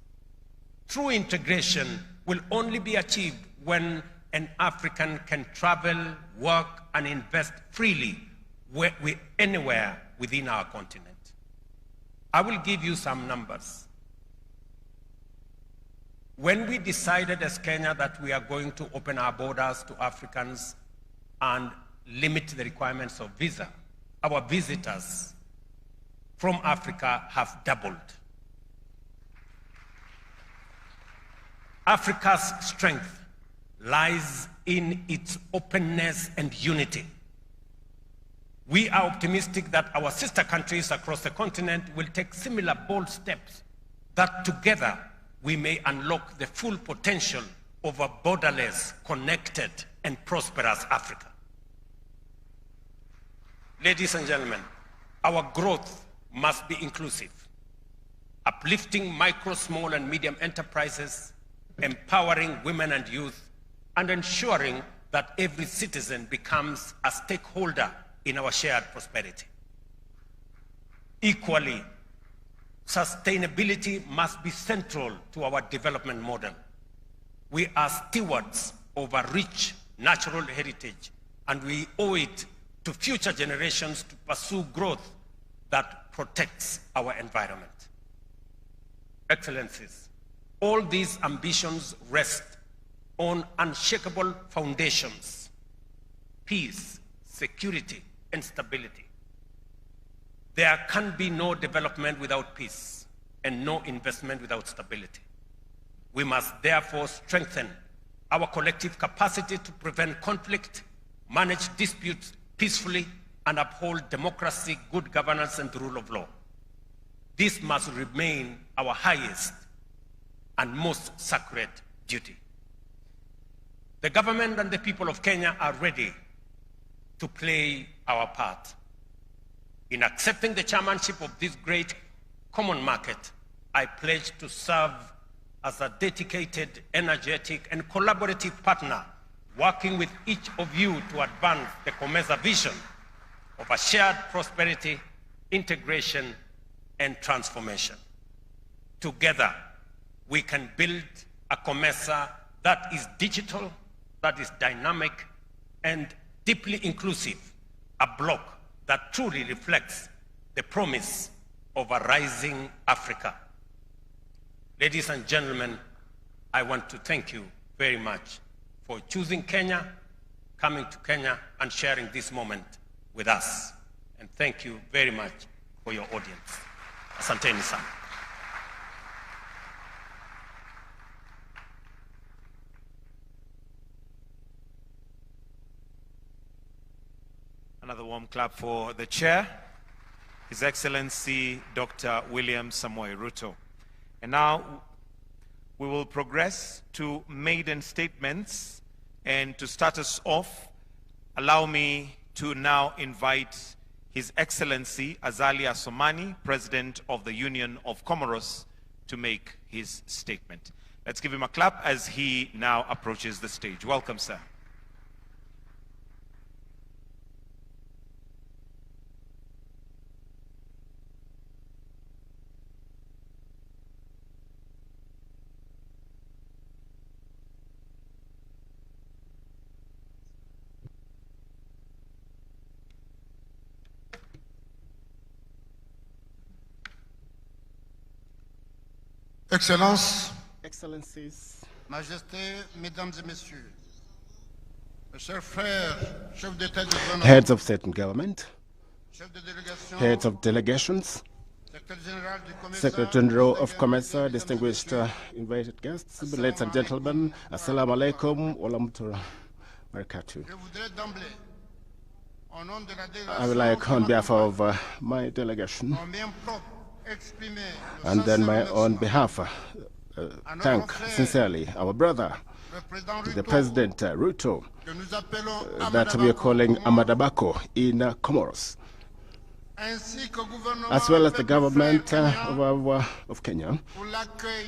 True integration will only be achieved when an African can travel, work, and invest freely anywhere within our continent. I will give you some numbers. When we decided as Kenya that we are going to open our borders to Africans and limit the requirements of visa, our visitors from Africa have doubled. Africa's strength lies in its openness and unity. We are optimistic that our sister countries across the continent will take similar bold steps, that together we may unlock the full potential of a borderless, connected, and prosperous Africa. Ladies and gentlemen, our growth must be inclusive, uplifting micro, small, and medium enterprises, empowering women and youth, and ensuring that every citizen becomes a stakeholder in our shared prosperity. Equally, sustainability must be central to our development model. We are stewards of a rich natural heritage, and we owe it to future generations to pursue growth that protects our environment. Excellencies, all these ambitions rest on unshakable foundations: peace, security, and stability. There can be no development without peace and no investment without stability. We must therefore strengthen our collective capacity to prevent conflict, manage disputes peacefully, and uphold democracy, good governance, and the rule of law. This must remain our highest and most sacred duty. The government and the people of Kenya are ready to play our part. In accepting the chairmanship of this great common market, I pledge to serve as a dedicated, energetic, and collaborative partner, working with each of you to advance the COMESA vision of a shared prosperity, integration, and transformation. Together, we can build a COMESA that is digital, that is dynamic, and deeply inclusive, a bloc that truly reflects the promise of a rising Africa. Ladies and gentlemen, I want to thank you very much for choosing Kenya, coming to Kenya, and sharing this moment with us. And thank you very much for your audience. Asanteni sana. Another warm clap for the chair, His Excellency Dr. William Samoei Ruto. And now we will progress to maiden statements. And to start us off, allow me to now invite His Excellency Azali Assoumani, President of the Union of Comoros, to make his statement. Let's give him a clap as he now approaches the stage. Welcome, sir. Excellencies, Majesté, Mesdames et Messieurs, mes chers frères, chefs d'État et de gouvernement, heads of state and government, chefs de délégation, heads of delegations, Secretary Secretary General of COMESA, distinguished invited guests, ladies and gentlemen, Assalamu alaikum wa rahmatullahi wa barakatuh. Je voudrais d'emblée, au nom de la délégation, I would like, on behalf of my delegation, en bien propre, exprimer le and then my sincère own remerciement behalf, thank sincerely our brother, the President Ruto, que nous appelons that we are calling Amadabako in Comoros, ainsi qu'au gouvernement as well as the peuple government frère of Kenya, pour l'accueil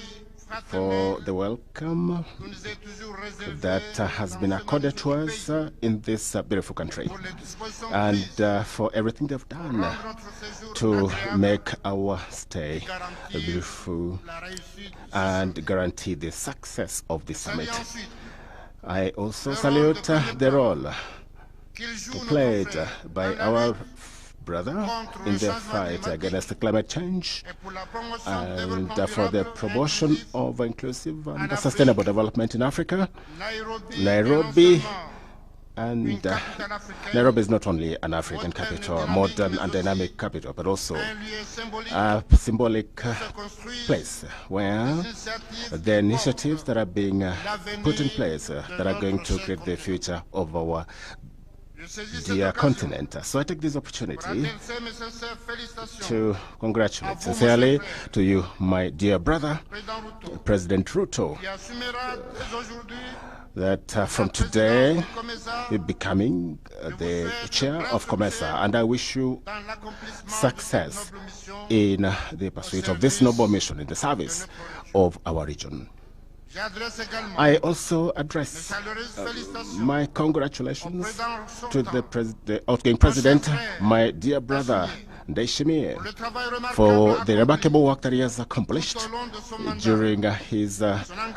for fraternel the welcome qui nous est toujours réservé that has been dans ce accorded to magnifique us pays, in this beautiful country, pour les dispositions and prises for everything they've done pour rendre notre séjour to agréable make our stay garantir beautiful la réussite de ce and guarantee the success of the sommet. summit. Ensuite, I also salute the role qu'il joue notre played frère by dans la our lutte brother in the fight against climate change et pour la promotion du and développement for the durable et promotion inclusif of inclusive and Afrique. sustainable development in Africa. Nairobi, Nairobi, est non seulement and une capitale africaine, Nairobi is not only an African capital, modern and dynamic capital, but also un lieu symbolique a symbolic se construit place where des initiatives the initiatives that are being put in place de that are going notre to cher create the continent. future of our Je saisis cette dear occasion continent. So I take this pour opportunity adresser mes sincères félicitations to congratulate à vous, sincerely mon cher frère, to you, my dear brother, Président Ruto, President Ruto, qui assumera dès aujourd'hui that from la today présidence du COMESA you're becoming the chair of COMESA, and I wish you dans l'accomplissement de cette success noble mission. in the pursuit of this noble mission in the service of our region. J'adresse également I also mes address chaleureuses félicitations my au congratulations président to sortant the outgoing president, frère, my dear brother, Ndayishimiye, pour le travail remarquable for the accompli remarkable work that he has accomplished tout au long de son mandat, during his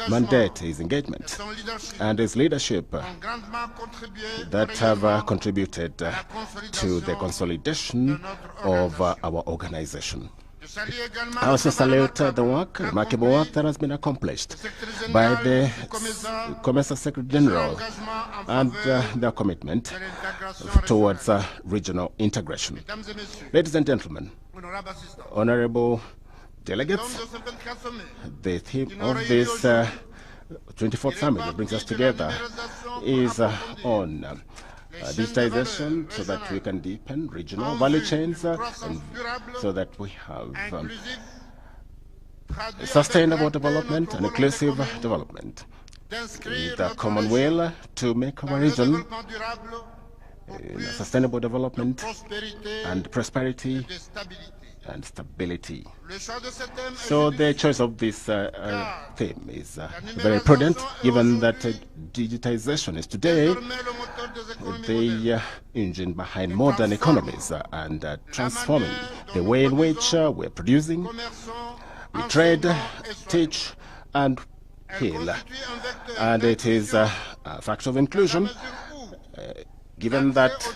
mandate, his et engagement, son leadership and his leadership ont grandement contribué that have réellement contributed à la to the consolidation consolidation de notre of our organization. Je salue également I le also travail salute the remarquable work, remarkable work accompli that has been accomplished le secrétaire by général the du COMESA COMESA Secretary et son General engagement en and faveur their commitment de l'intégration towards régionale. regional integration. Mesdames et messieurs, Ladies and gentlemen, honorables assistants, honorable l'homme delegates, de ce 24 sommet the theme qui nous of réunit this aujourd'hui 24th summit that brings us partie de la together numérisation is pour approfondir on les chaînes de digitization valeur so that we régionales can deepen regional en value vue chains d'une and croissance durable, so that we have inclusive, traduit sustainable avec l'acte de development notre and volonté inclusive commune development. d'inscrire The notre common région will to make dans our le region développement durable pour in plus sustainable de development prospérité and prosperity et de stabilité. and stability. So the choice of this theme is very prudent, given that digitization is today the engine behind modern economies and transforming the way in which we're producing, we trade, teach, and heal. And it is a factor of inclusion, given that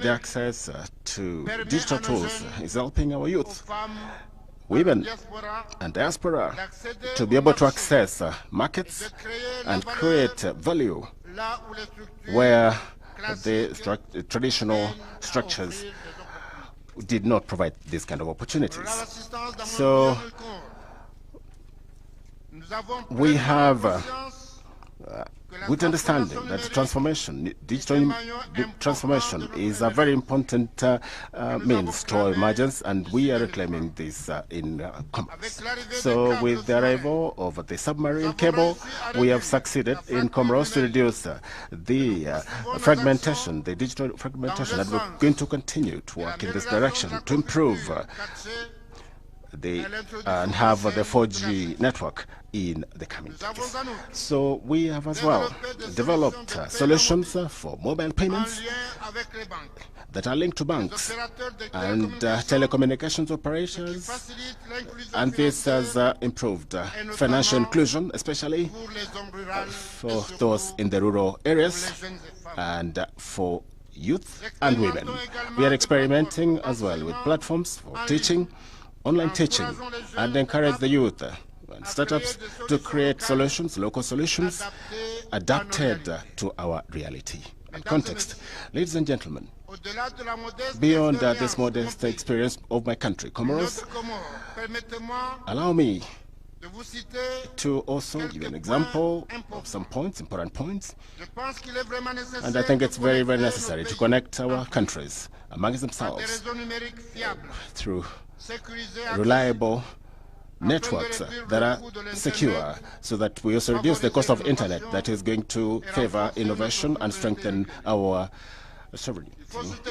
the access to digital tools is helping our youth, women, and diaspora to be able to access markets and create value where the traditional structures did not provide these kind of opportunities. So we have good understanding that digital transformation is a very important means to our emergence, and we are reclaiming this in commerce. So with the arrival of the submarine cable, we have succeeded in Comoros to reduce the fragmentation, the digital fragmentation, and we're going to continue to work in this direction to improve and have the 4G network in the coming days. So we have as well developed solutions for mobile payments that are linked to banks and telecommunications operators, and this has improved financial inclusion, especially for those in the rural areas and for youth and women. We are experimenting as well with platforms for teaching, online teaching, and encourage the youth and startups to create solutions, local solutions, adapted to our reality and context. Ladies and gentlemen, beyond this modest experience of my country, Comoros, allow me to also give an example of some points, important points. And I think it's very, very necessary to connect our countries amongst themselves through reliable networks that are secure, so that we also reduce the cost of internet that is going to favor innovation and strengthen our sovereignty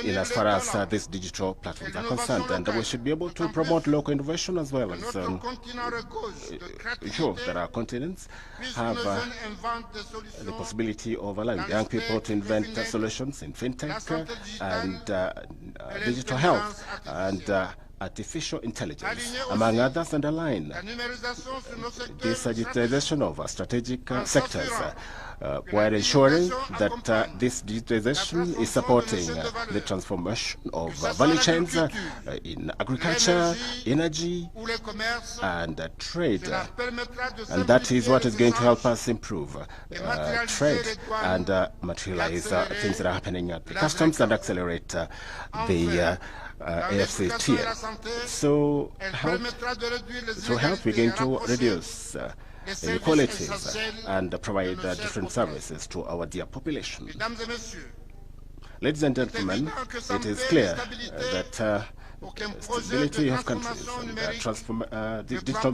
in as far as these digital platforms are concerned. And we should be able to promote local innovation as well as ensure that our continents have the possibility of allowing young people to invent solutions in fintech and digital health and artificial intelligence, among others, underline this digitization of strategic sectors, while ensuring that this digitization is supporting the transformation of value chains in agriculture, energy, and trade. And that is what is going to help us improve trade and materialize things that are happening at the customs and accelerate the AFC tier. So help we're going to reduce inequalities and provide different services to our dear population. Ladies and gentlemen, it is clear that stability of countries and digital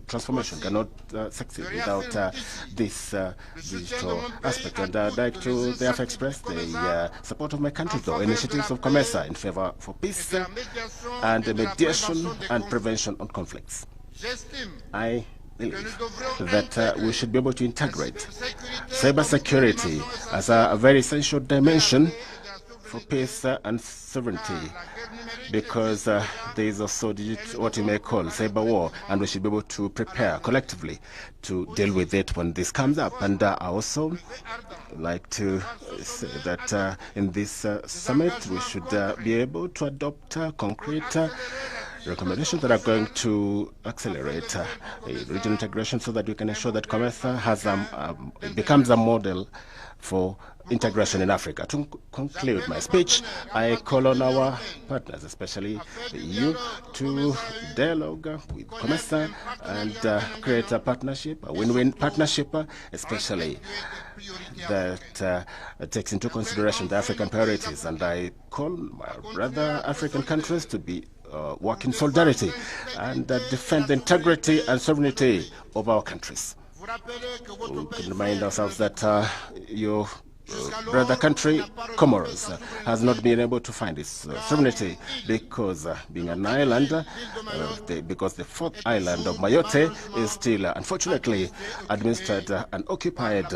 transformation cannot succeed without this digital aspect. And I'd like to therefore express the support of my country to initiatives of COMESA in favor for peace and mediation and prevention of conflicts. I believe that we should be able to integrate cybersecurity as a very essential dimension for peace and sovereignty, because there is also what you may call cyber war, and we should be able to prepare collectively to deal with it when this comes up. And I also like to say that in this summit we should be able to adopt concrete recommendations that are going to accelerate regional integration, so that we can ensure that COMESA has becomes a model for integration in Africa. To conclude my speech, I call on our partners, especially the EU, to dialogue with COMESA and create a partnership, a win-win partnership, especially that takes into consideration the African priorities. And I call my brother African countries to be work in solidarity and defend the integrity and sovereignty of our countries. We can remind ourselves that your brother country, Comoros, has not been able to find its sovereignty because being an island, because the fourth island of Mayotte is still, unfortunately, administered and occupied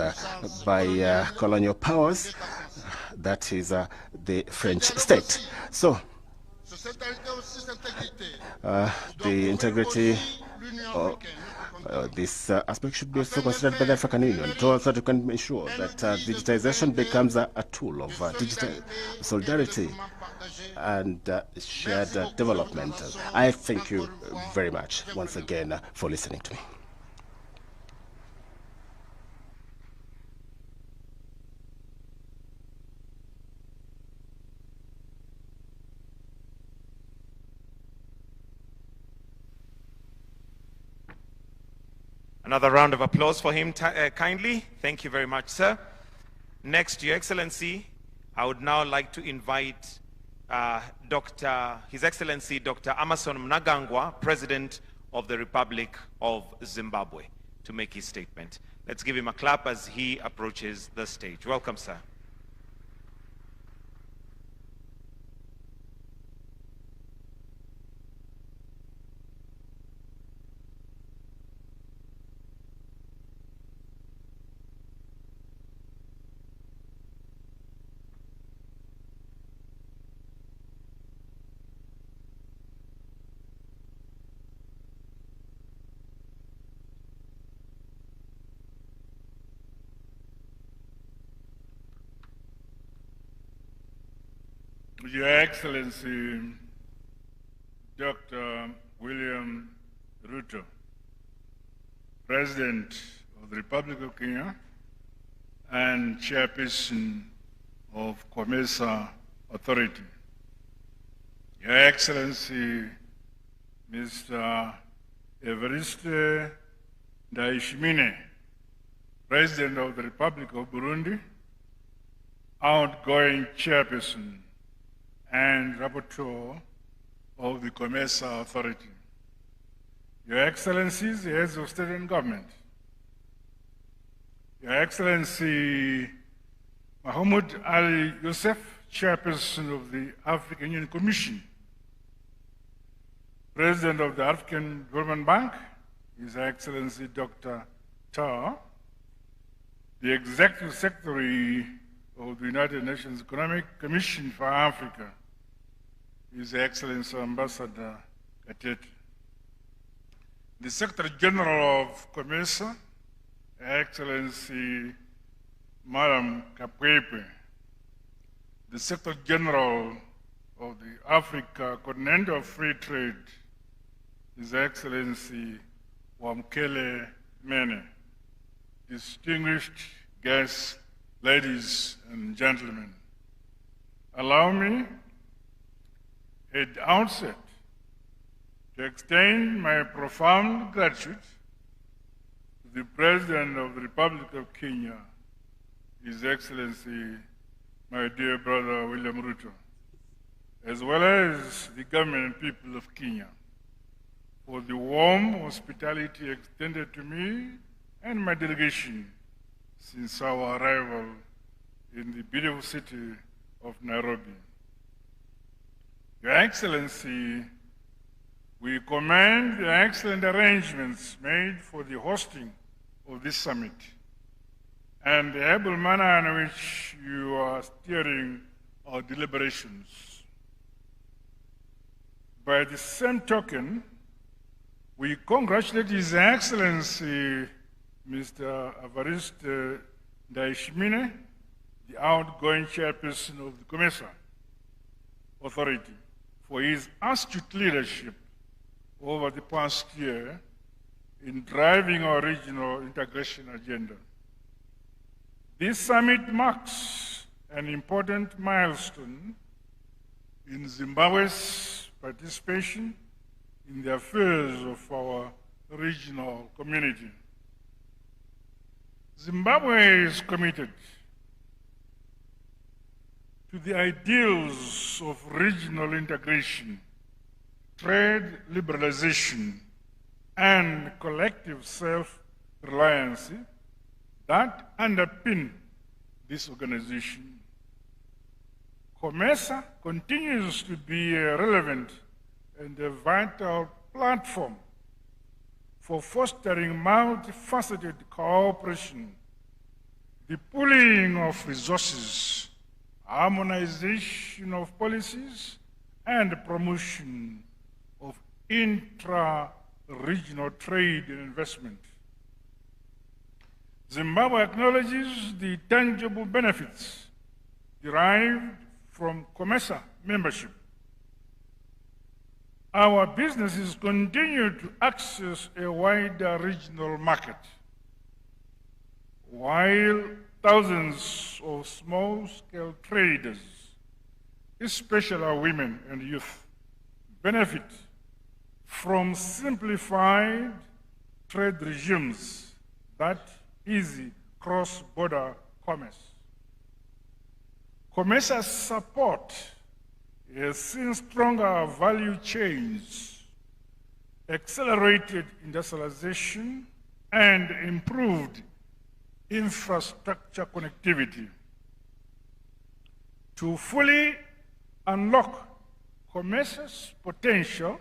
by colonial powers. That is the French state. So, the integrity this aspect should be also considered by the African Union so that we can ensure that digitization becomes a tool of digital solidarity and shared development. I thank you very much once again for listening to me. Another round of applause for him, kindly. Thank you very much, sir. Next, Your Excellency, I would now like to invite His Excellency Dr. Emmerson Mnangagwa, President of the Republic of Zimbabwe, to make his statement. Let's give him a clap as he approaches the stage. Welcome, sir. Your Excellency, Dr. William Ruto, President of the Republic of Kenya and Chairperson of COMESA Authority. Your Excellency, Mr. Evariste Ndayishimiye, President of the Republic of Burundi, outgoing Chairperson and Rapporteur of the COMESA Authority. Your Excellencies, the Heads of State and Government, Your Excellency Mahmoud Ali Youssef, Chairperson of the African Union Commission, President of the African Development Bank, His Excellency Dr. Tar, the Executive Secretary of the United Nations Economic Commission for Africa, His Excellency Ambassador Katete, the Secretary General of COMESA, Excellency Madam Kapwepe, the Secretary General of the Africa Continental Free Trade, His Excellency Wamkele Mene, distinguished guests, ladies and gentlemen, allow me at the outset to extend my profound gratitude to the President of the Republic of Kenya, His Excellency, my dear brother William Ruto, as well as the government and people of Kenya, for the warm hospitality extended to me and my delegation since our arrival in the beautiful city of Nairobi. Your Excellency, we commend the excellent arrangements made for the hosting of this summit and the able manner in which you are steering our deliberations. By the same token, we congratulate His Excellency Mr. Evariste Ndayishimiye, the outgoing chairperson of the COMESA Authority, for his astute leadership over the past year in driving our regional integration agenda. This summit marks an important milestone in Zimbabwe's participation in the affairs of our regional community. Zimbabwe is committed to the ideals of regional integration, trade liberalization, and collective self-reliance that underpin this organization. COMESA continues to be a relevant and a vital platform for fostering multifaceted cooperation, the pooling of resources, harmonization of policies, and promotion of intra-regional trade and investment. Zimbabwe acknowledges the tangible benefits derived from COMESA membership. Our businesses continue to access a wider regional market, while thousands of small-scale traders, especially our women and youth, benefit from simplified trade regimes that easy cross-border commerce. COMESA's support has seen stronger value chains, accelerated industrialization, and improved infrastructure connectivity. To fully unlock COMESA's potential,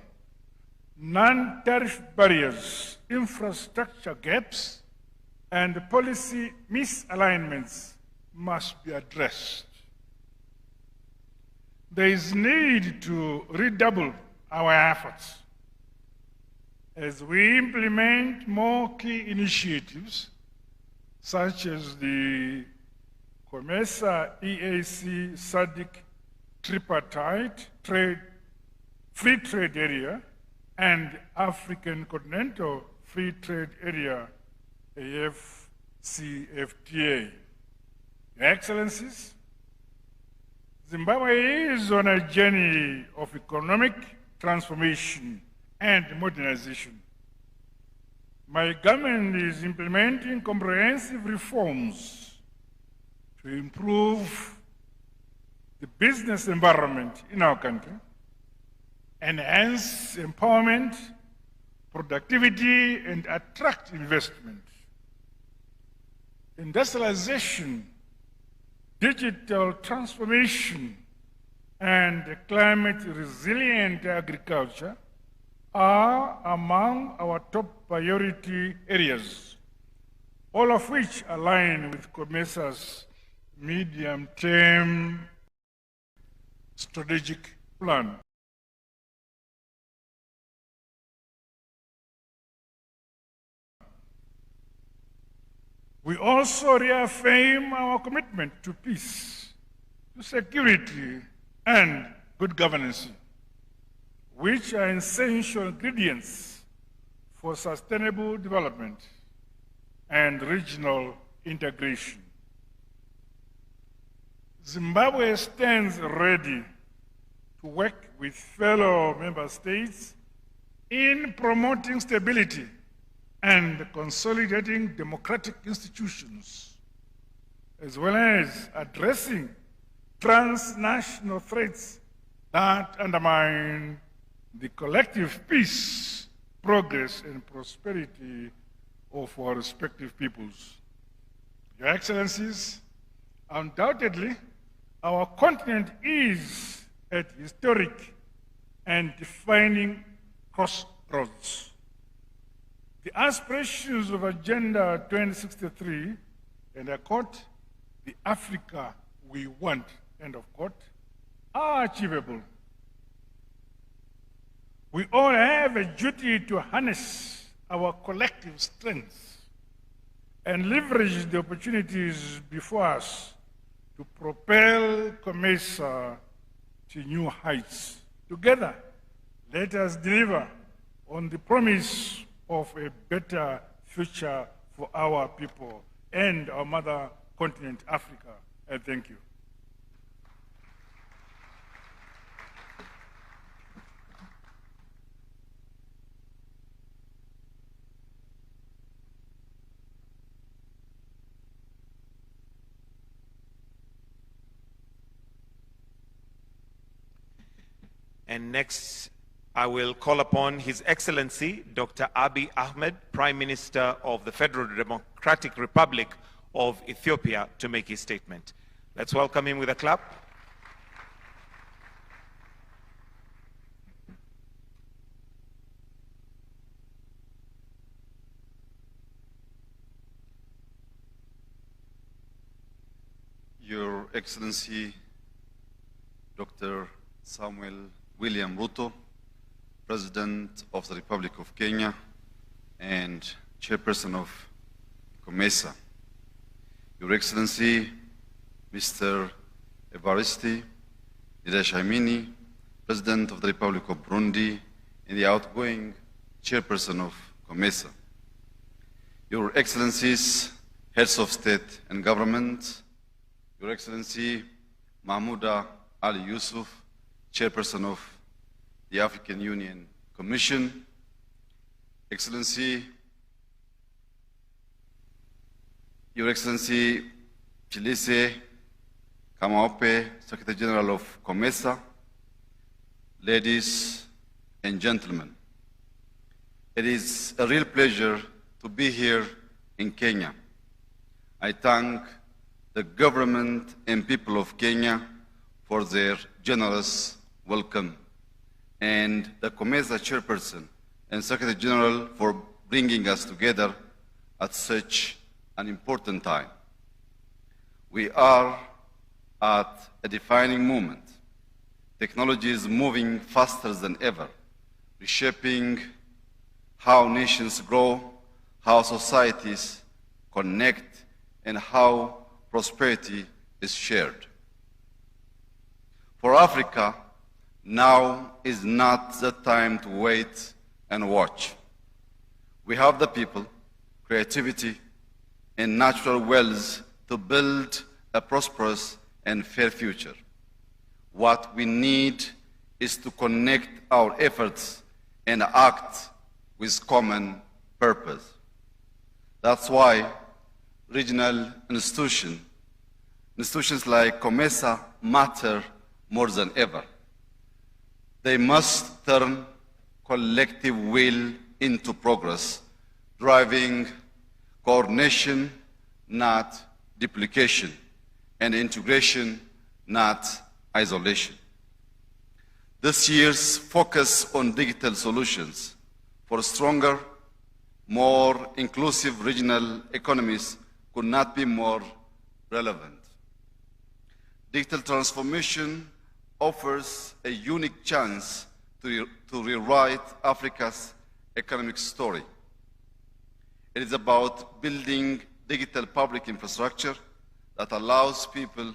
non-tariff barriers, infrastructure gaps, and policy misalignments must be addressed. There is need to redouble our efforts as we implement more key initiatives such as the COMESA EAC SADC tripartite free trade area and African Continental Free Trade Area AFCFTA. Your Excellencies, Zimbabwe is on a journey of economic transformation and modernization. My government is implementing comprehensive reforms to improve the business environment in our country, enhance empowerment, productivity, and attract investment. Industrialization, digital transformation, and climate-resilient agriculture are among our top priority areas, all of which align with COMESA's medium-term strategic plan. We also reaffirm our commitment to peace, to security, and good governance, which are essential ingredients for sustainable development and regional integration. Zimbabwe stands ready to work with fellow member states in promoting stability and consolidating democratic institutions, as well as addressing transnational threats that undermine the collective peace, progress, and prosperity of our respective peoples. Your Excellencies, undoubtedly, our continent is at historic and defining crossroads. The aspirations of Agenda 2063, and I quote, "the Africa we want," end of quote, are achievable. We all have a duty to harness our collective strengths and leverage the opportunities before us to propel COMESA to new heights. Together, let us deliver on the promise of a better future for our people and our mother continent, Africa. And thank you. And next, I will call upon His Excellency Dr. Abiy Ahmed, Prime Minister of the Federal Democratic Republic of Ethiopia to make his statement. Let's welcome him with a clap. Your Excellency, Dr. Samuel William Ruto, President of the Republic of Kenya and Chairperson of COMESA. Your Excellency, Mr. Evariste Ndayishimiye, President of the Republic of Burundi and the outgoing Chairperson of COMESA. Your Excellencies, Heads of State and Government, Your Excellency Mahmouda Ali Yusuf, Chairperson of the African Union Commission, Excellency, Your Excellency Chilise Kamaope, Secretary General of COMESA, ladies and gentlemen, it is a real pleasure to be here in Kenya. I thank the government and people of Kenya for their generous welcome, and the COMESA Chairperson and Secretary General for bringing us together at such an important time. We are at a defining moment. Technology is moving faster than ever, reshaping how nations grow, how societies connect, and how prosperity is shared. For Africa, now is not the time to wait and watch. We have the people, creativity, and natural wealth to build a prosperous and fair future. What we need is to connect our efforts and act with common purpose. That's why regional institutions like COMESA matter more than ever. They must turn collective will into progress, driving coordination, not duplication, and integration, not isolation. This year's focus on digital solutions for stronger, more inclusive regional economies could not be more relevant. Digital transformation offers a unique chance to rewrite Africa's economic story. It is about building digital public infrastructure that allows people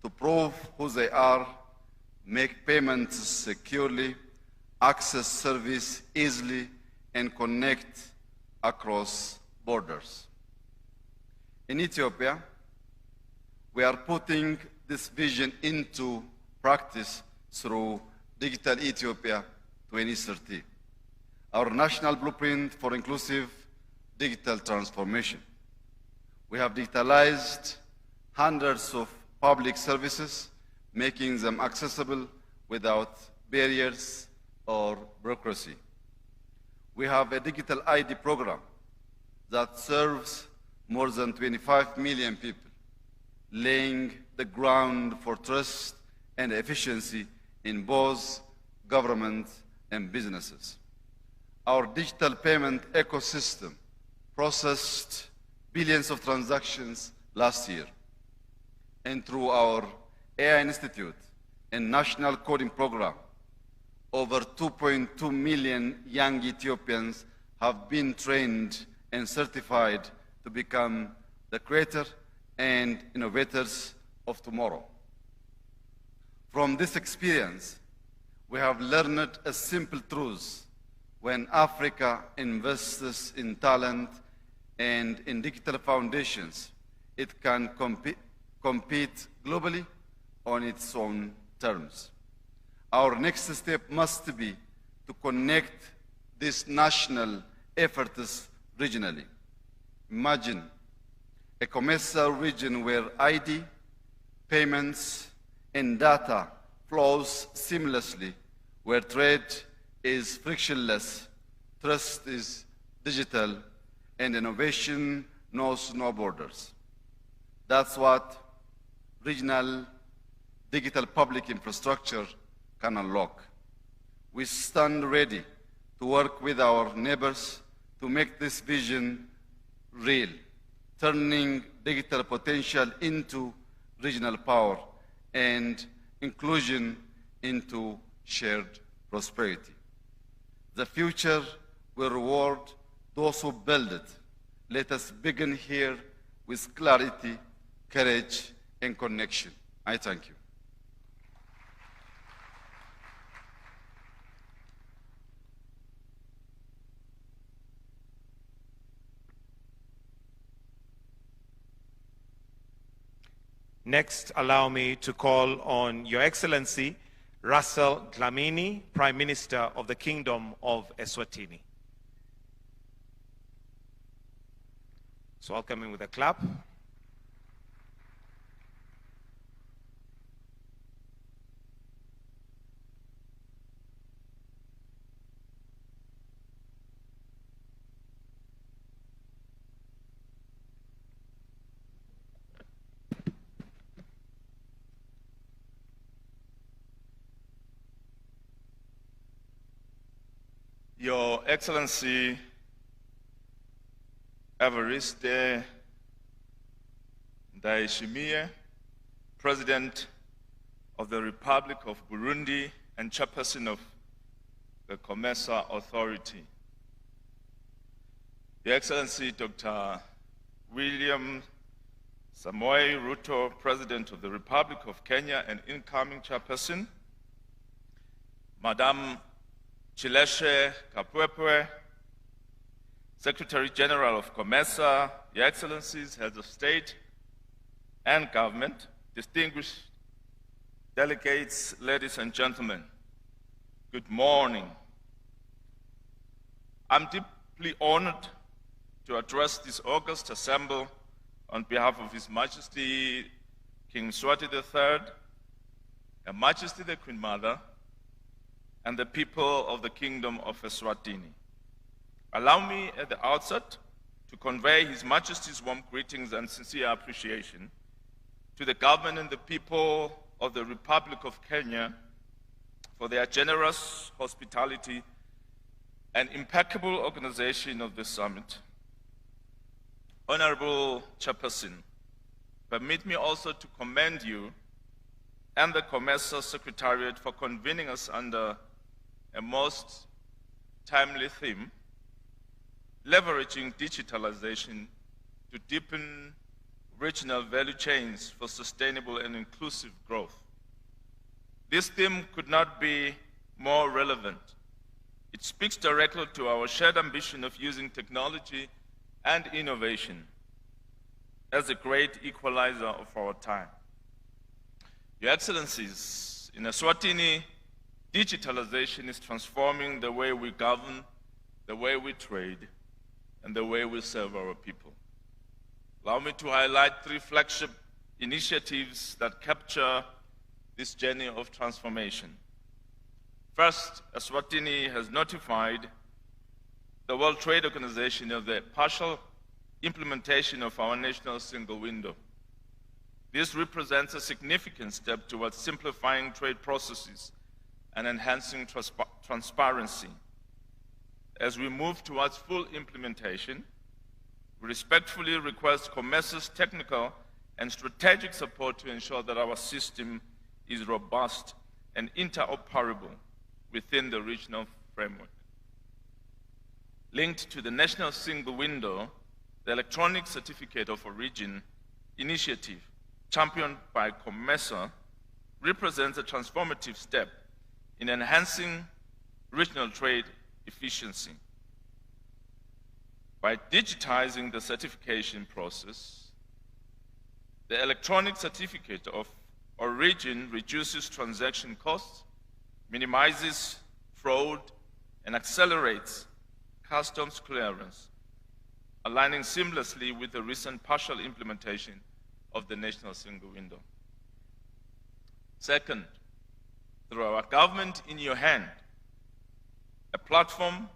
to prove who they are, make payments securely, access service easily, and connect across borders. In Ethiopia, we are putting this vision into practice through Digital Ethiopia 2030, our national blueprint for inclusive digital transformation. We have digitalized hundreds of public services, making them accessible without barriers or bureaucracy. We have a digital ID program that serves more than 25 million people, laying the ground for trust and efficiency in both government and businesses. Our digital payment ecosystem processed billions of transactions last year. And through our AI Institute and National Coding Program, over 2.2 million young Ethiopians have been trained and certified to become the creator and innovators of tomorrow. From this experience, we have learned a simple truth. When Africa invests in talent and in digital foundations, it can compete globally on its own terms. Our next step must be to connect these national efforts regionally. Imagine a COMESA region where ID, payments, and data flows seamlessly, where trade is frictionless, trust is digital, and innovation knows no borders. That's what regional digital public infrastructure can unlock. We stand ready to work with our neighbors to make this vision real, turning digital potential into regional power and inclusion into shared prosperity. The future will reward those who build it. Let us begin here with clarity, courage, and connection. I thank you. Next, allow me to call on Your Excellency, Russell Dlamini, Prime Minister of the Kingdom of Eswatini. So welcome him with a clap. Your Excellency Evariste Ndayishimiye, President of the Republic of Burundi and Chairperson of the COMESA Authority. Your Excellency Dr. William Samoei Ruto, President of the Republic of Kenya and incoming Chairperson, Madam Chileshe Kapwepwe, Secretary General of COMESA, Your Excellencies, Heads of State and Government, distinguished delegates, ladies and gentlemen, good morning. I'm deeply honored to address this august assembly on behalf of His Majesty King Mswati III, Her Majesty the Queen Mother, and the people of the Kingdom of Eswatini. Allow me at the outset to convey His Majesty's warm greetings and sincere appreciation to the government and the people of the Republic of Kenya for their generous hospitality and impeccable organization of this summit. Honorable Chairperson, permit me also to commend you and the COMESA Secretariat for convening us under a most timely theme, leveraging digitalization to deepen regional value chains for sustainable and inclusive growth. This theme could not be more relevant. It speaks directly to our shared ambition of using technology and innovation as a great equalizer of our time. Your Excellencies, in Eswatini, digitalization is transforming the way we govern, the way we trade, and the way we serve our people. Allow me to highlight three flagship initiatives that capture this journey of transformation. First, Eswatini has notified the World Trade Organization of the partial implementation of our national single window. This represents a significant step towards simplifying trade processes and enhancing transparency. As we move towards full implementation, we respectfully request COMESA's technical and strategic support to ensure that our system is robust and interoperable within the regional framework. Linked to the national single window, the Electronic Certificate of Origin initiative, championed by COMESA, represents a transformative step in enhancing regional trade efficiency. By digitizing the certification process, the Electronic Certificate of Origin reduces transaction costs, minimizes fraud, and accelerates customs clearance, aligning seamlessly with the recent partial implementation of the national single window. Second, through our government in your hand, a platform,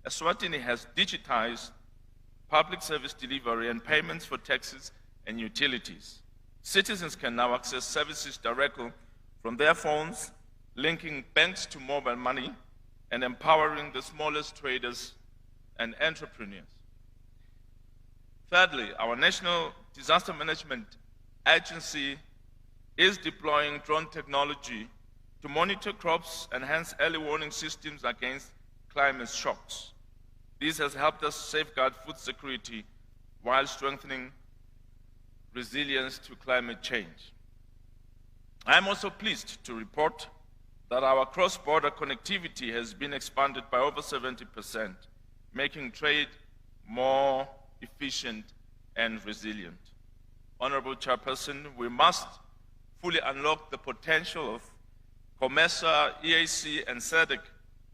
Eswatini has digitized public service delivery and payments for taxes and utilities. Citizens can now access services directly from their phones, linking banks to mobile money and empowering the smallest traders and entrepreneurs. Thirdly, our National Disaster Management Agency is deploying drone technology to monitor crops and hence early warning systems against climate shocks. This has helped us safeguard food security while strengthening resilience to climate change. I am also pleased to report that our cross-border connectivity has been expanded by over 70%, making trade more efficient and resilient. Honorable Chairperson, we must fully unlock the potential of COMESA, EAC, and SADC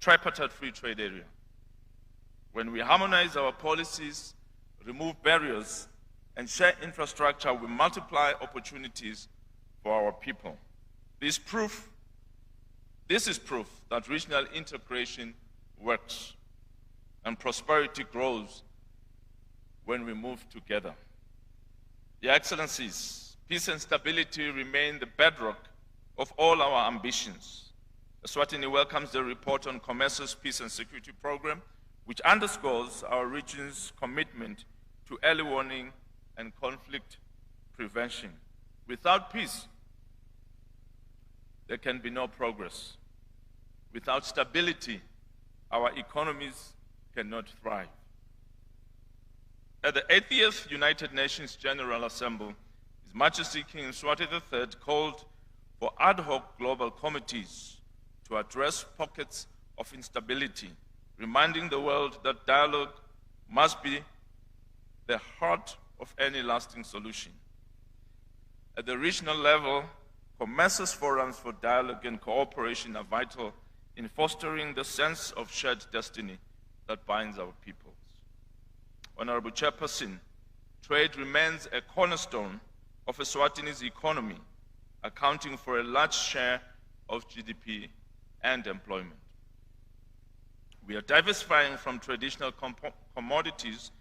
tripartite free trade area. When we harmonize our policies, remove barriers, and share infrastructure, we multiply opportunities for our people. This is proof that regional integration works and prosperity grows when we move together. Your Excellencies, peace and stability remain the bedrock of all our ambitions. Eswatini welcomes the report on COMESA's Peace and Security Program, which underscores our region's commitment to early warning and conflict prevention. Without peace, there can be no progress. Without stability, our economies cannot thrive. At the 80th United Nations General Assembly, His Majesty King Mswati III called for ad hoc global committees to address pockets of instability, reminding the world that dialogue must be the heart of any lasting solution. At the regional level, COMESA's forums for dialogue and cooperation are vital in fostering the sense of shared destiny that binds our peoples. Honorable Chairperson, trade remains a cornerstone of Eswatini's economy, accounting for a large share of GDP and employment. We are diversifying from traditional commodities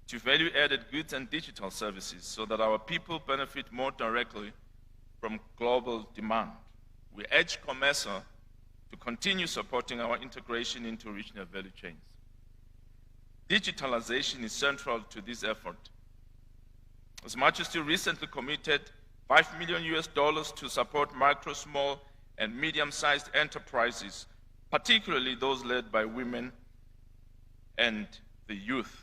to value-added goods and digital services so that our people benefit more directly from global demand. We urge COMESA to continue supporting our integration into regional value chains. Digitalization is central to this effort. His Majesty recently committed $5 million to support micro, small, and medium-sized enterprises, particularly those led by women and the youth.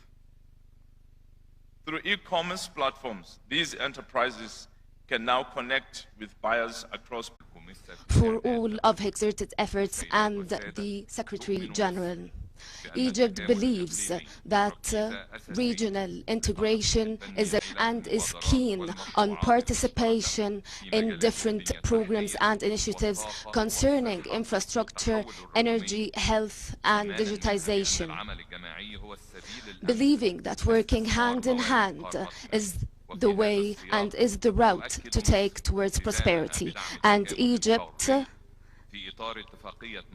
Through e-commerce platforms, these enterprises can now connect with buyers across. For all of his exerted efforts and the Secretary General, Egypt believes that regional integration is keen on participation in different programs and initiatives concerning infrastructure, energy, health, and digitization, believing that working hand in hand is the way and is the route to take towards prosperity. And Egypt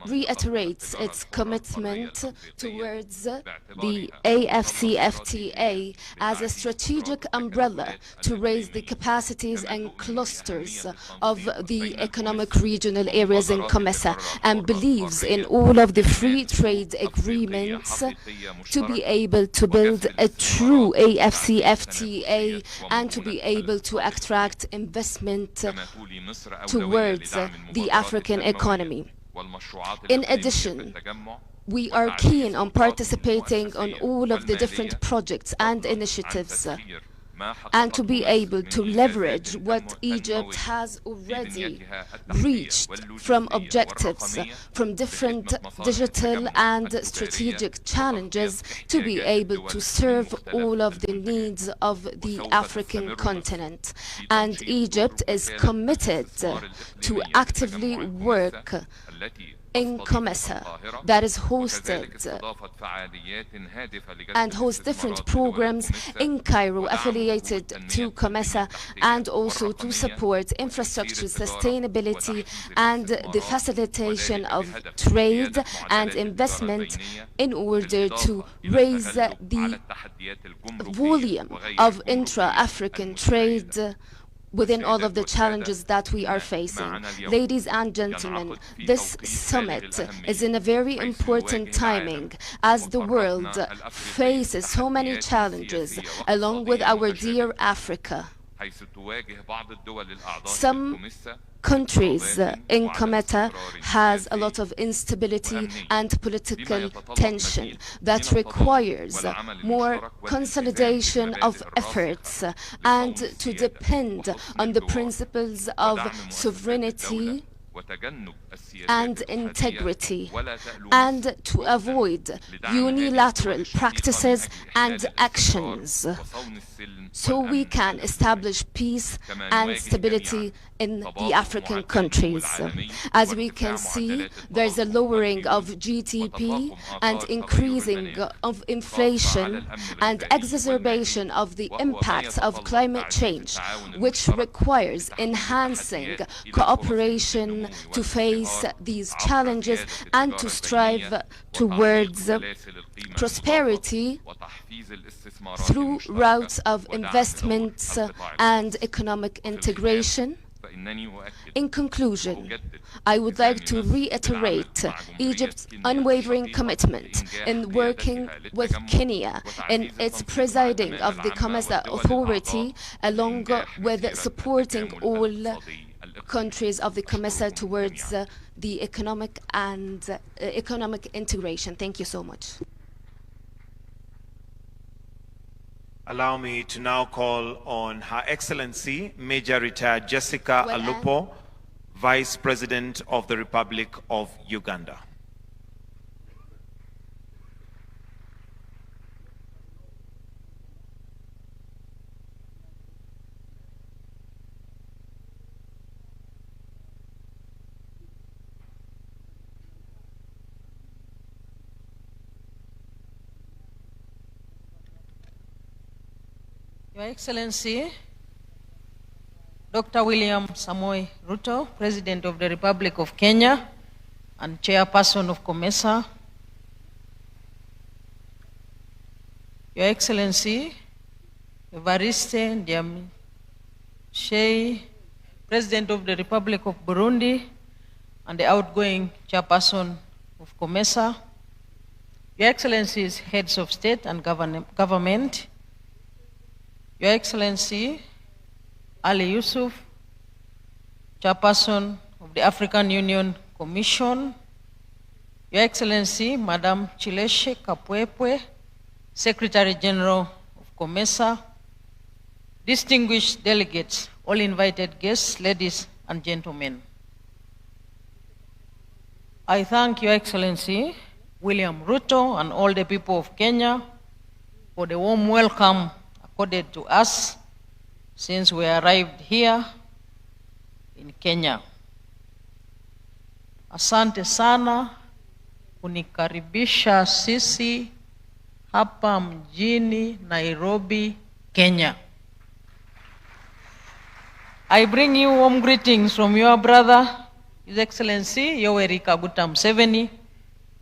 reiterates its commitment towards the AFCFTA as a strategic umbrella to raise the capacities and clusters of the economic regional areas in COMESA, and believes in all of the free trade agreements to be able to build a true AFCFTA and to be able to attract investment towards the African economy. In addition, we are keen on participating on all of the different projects and initiatives and to be able to leverage what Egypt has already reached from objectives, from different digital and strategic challenges, to be able to serve all of the needs of the African continent. And Egypt is committed to actively work in COMESA that is hosted and hosts different programs in Cairo affiliated to COMESA, and also to support infrastructure sustainability and the facilitation of trade and investment in order to raise the volume of intra-African trade within all of the challenges that we are facing. Ladies and gentlemen, this summit is in a very important timing as the world faces so many challenges along with our dear Africa. Some countries in COMESA has a lot of instability and political tension that requires more consolidation of efforts and to depend on the principles of sovereignty and integrity, and to avoid unilateral practices and actions, so we can establish peace and stability in the African countries. As we can see, there's a lowering of GDP and increasing of inflation and exacerbation of the impacts of climate change, which requires enhancing cooperation to face these challenges and to strive towards prosperity through routes of investments and economic integration. In conclusion, I would like to reiterate Egypt's unwavering commitment in working with Kenya in its presiding of the COMESA authority, along with supporting all countries of the COMESA towards the economic and economic integration. Thank you so much. Allow me to now call on Her Excellency Major Retired Jessica Alupo, Vice President of the Republic of Uganda. Your Excellency, Dr. William Samoei Ruto, President of the Republic of Kenya and Chairperson of COMESA, Your Excellency, Evariste Ndayishimiye, President of the Republic of Burundi and the outgoing Chairperson of COMESA, Your Excellencies, Heads of State and Government, Your Excellency, Ali Yusuf, Chairperson of the African Union Commission, Your Excellency, Madam Chileshe Kapwepwe, Secretary General of COMESA, distinguished delegates, all invited guests, ladies and gentlemen. I thank Your Excellency, William Ruto, and all the people of Kenya for the warm welcome accorded to us since we arrived here in Kenya. Asante sana kunikaribisha sisi hapa mjini Nairobi, Kenya. I bring you warm greetings from your brother, His Excellency Yoweri Kaguta Museveni,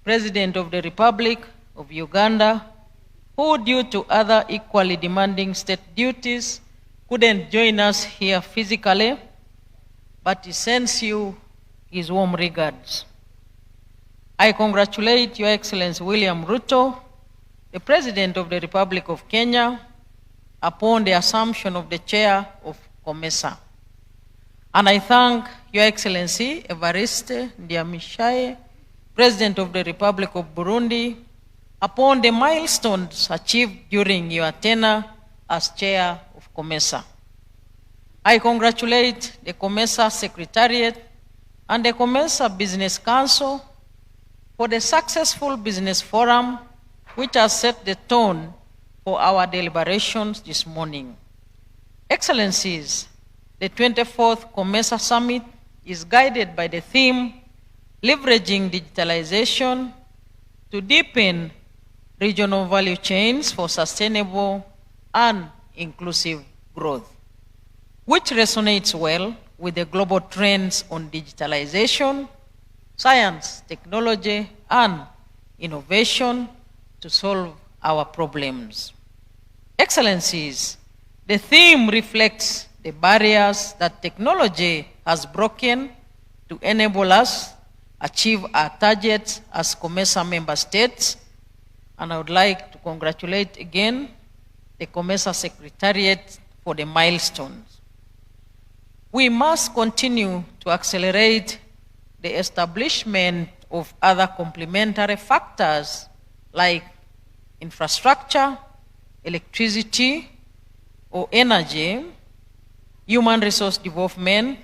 President of the Republic of Uganda, who due to other equally demanding state duties couldn't join us here physically, but he sends you his warm regards. I congratulate Your Excellency William Ruto, the President of the Republic of Kenya, upon the assumption of the chair of COMESA. And I thank Your Excellency Evariste Ndayishimiye, President of the Republic of Burundi, upon the milestones achieved during your tenure as chair of COMESA. I congratulate the COMESA Secretariat and the COMESA Business Council for the successful business forum which has set the tone for our deliberations this morning. Excellencies, the 24th COMESA Summit is guided by the theme, leveraging digitalization to deepen regional value chains for sustainable and inclusive growth, which resonates well with the global trends on digitalization, science, technology, and innovation to solve our problems. Excellencies, the theme reflects the barriers that technology has broken to enable us achieve our targets as COMESA member states. And I would like to congratulate again the COMESA Secretariat for the milestones. We must continue to accelerate the establishment of other complementary factors like infrastructure, electricity or energy, human resource development,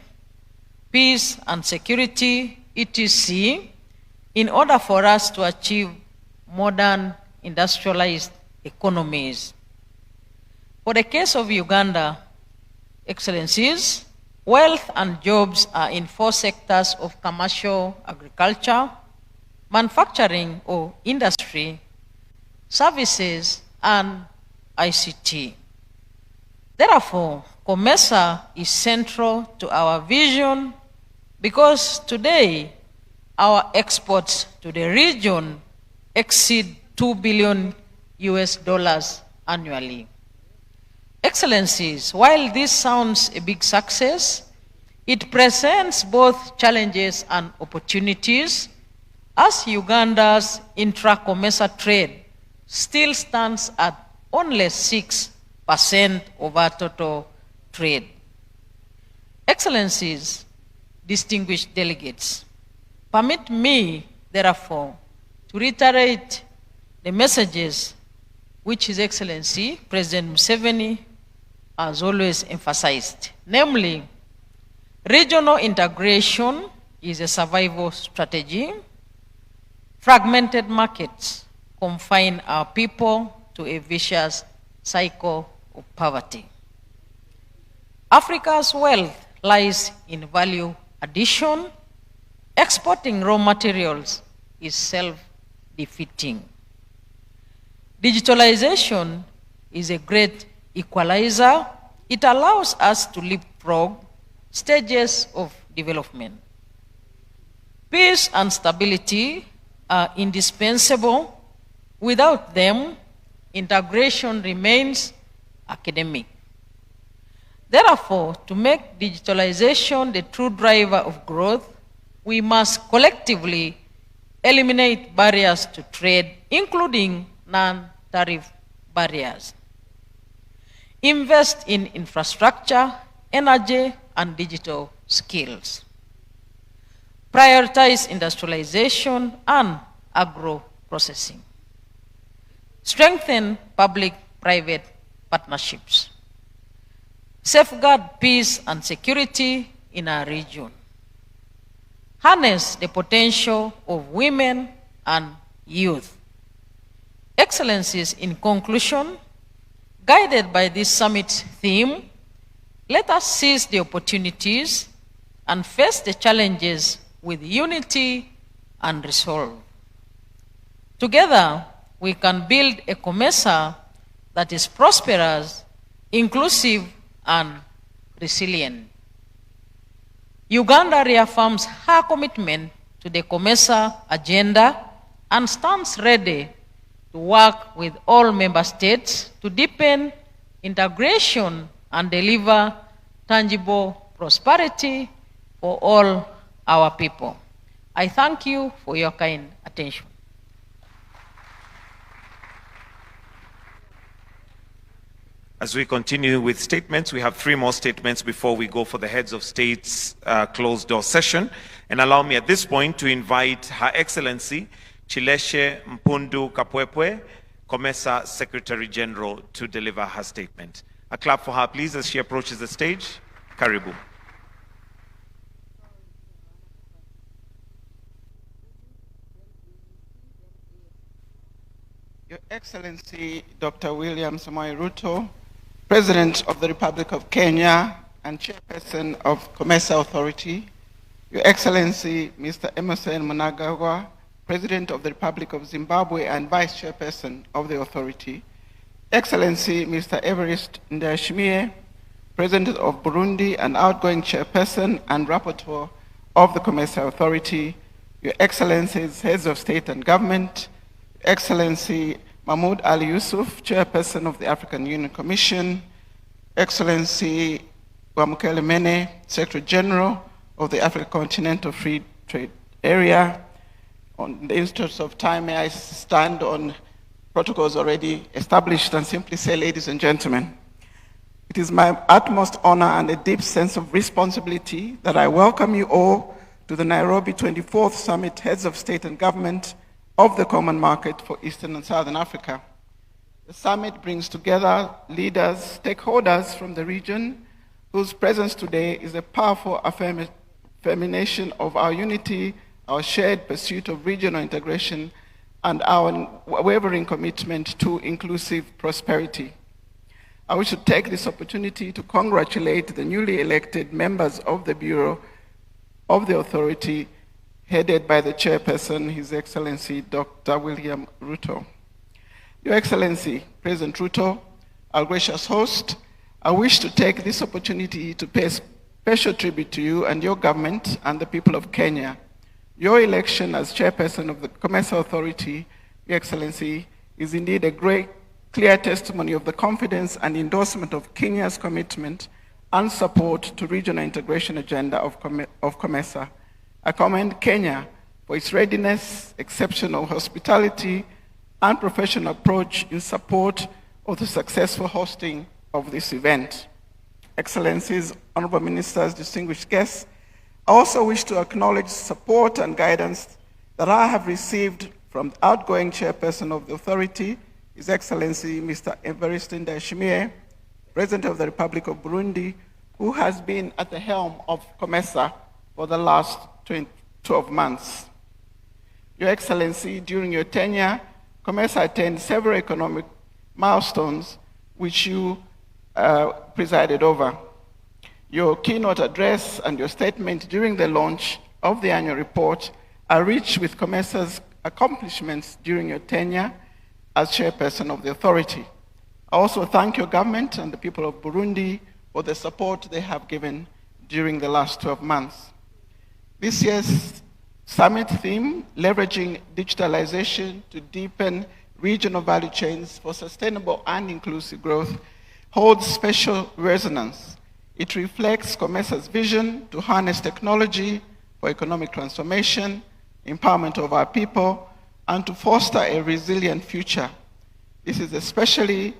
peace and security, etc., in order for us to achieve modern industrialized economies. For the case of Uganda, Excellencies, wealth and jobs are in 4 sectors of commercial agriculture, manufacturing or industry, services, and ICT. Therefore, COMESA is central to our vision because today our exports to the region exceed $2 billion annually. Excellencies, while this sounds a big success, it presents both challenges and opportunities as Uganda's intra-COMESA trade still stands at only 6% of our total trade. Excellencies, distinguished delegates, permit me, therefore, to reiterate the messages which His Excellency President Museveni has always emphasized, namely, regional integration is a survival strategy. Fragmented markets confine our people to a vicious cycle of poverty. Africa's wealth lies in value addition. Exporting raw materials is self-defeating. Digitalization is a great equalizer. It allows us to leapfrog stages of development. Peace and stability are indispensable. Without them, integration remains academic. Therefore, to make digitalization the true driver of growth, we must collectively eliminate barriers to trade, including non-tariff barriers. Invest in infrastructure, energy, and digital skills. Prioritize industrialization and agro-processing. Strengthen public-private partnerships. Safeguard peace and security in our region. Harness the potential of women and youth. Excellencies, in conclusion, guided by this summit theme, let us seize the opportunities and face the challenges with unity and resolve. Together, we can build a COMESA that is prosperous, inclusive, and resilient. Uganda reaffirms her commitment to the COMESA agenda and stands ready to work with all member states to deepen integration and deliver tangible prosperity for all our people. I thank you for your kind attention. As we continue with statements, we have 3 more statements before we go for the heads of states closed door session. And allow me at this point to invite Her Excellency Chileshe Mpundu Kapwepwe, COMESA Secretary General, to deliver her statement. A clap for her, please, as she approaches the stage. Karibu. Your Excellency, Dr. William Samoei Ruto, President of the Republic of Kenya and Chairperson of COMESA Authority, Your Excellency, Mr. Emerson Mnangagwa, President of the Republic of Zimbabwe and Vice Chairperson of the Authority, Excellency, Mr. Everest Ndayishimiye, President of Burundi and outgoing Chairperson and Rapporteur of the COMESA Authority, Your Excellencies, Heads of State and Government, Excellency Mahmoud Ali Yusuf, Chairperson of the African Union Commission, Excellency Wamukele Mene, Secretary General of the African Continental Free Trade Area. On the interest of time, may I stand on protocols already established and simply say, ladies and gentlemen, it is my utmost honor and a deep sense of responsibility that I welcome you all to the Nairobi 24th Summit Heads of State and Government of the Common Market for Eastern and Southern Africa. The summit brings together leaders, stakeholders from the region, whose presence today is a powerful affirmation of our unity, our shared pursuit of regional integration, and our unwavering commitment to inclusive prosperity. I wish to take this opportunity to congratulate the newly elected members of the Bureau of the Authority, headed by the chairperson, His Excellency Dr. William Ruto. Your Excellency, Pres.Ruto, our gracious host, I wish to take this opportunity to pay special tribute to you and your government and the people of Kenya. Your election as chairperson of the COMESA Authority, Your Excellency, is indeed a great, clear testimony of the confidence and endorsement of Kenya's commitment and support to regional integration agenda of COMESA. I commend Kenya for its readiness, exceptional hospitality, and professional approach in support of the successful hosting of this event. Excellencies, honorable ministers, distinguished guests, I also wish to acknowledge support and guidance that I have received from the outgoing chairperson of the authority, His Excellency Mr. Evariste Ndayishimiye, President of the Republic of Burundi, who has been at the helm of COMESA for the last 12 months. Your Excellency, during your tenure, COMESA attained several economic milestones which you presided over. Your keynote address and your statement during the launch of the annual report are rich with COMESA's accomplishments during your tenure as chairperson of the authority. I also thank your government and the people of Burundi for the support they have given during the last 12 months. This year's summit theme, leveraging digitalization to deepen regional value chains for sustainable and inclusive growth, holds special resonance. It reflects COMESA's vision to harness technology for economic transformation, empowerment of our people, and to foster a resilient future. This is especially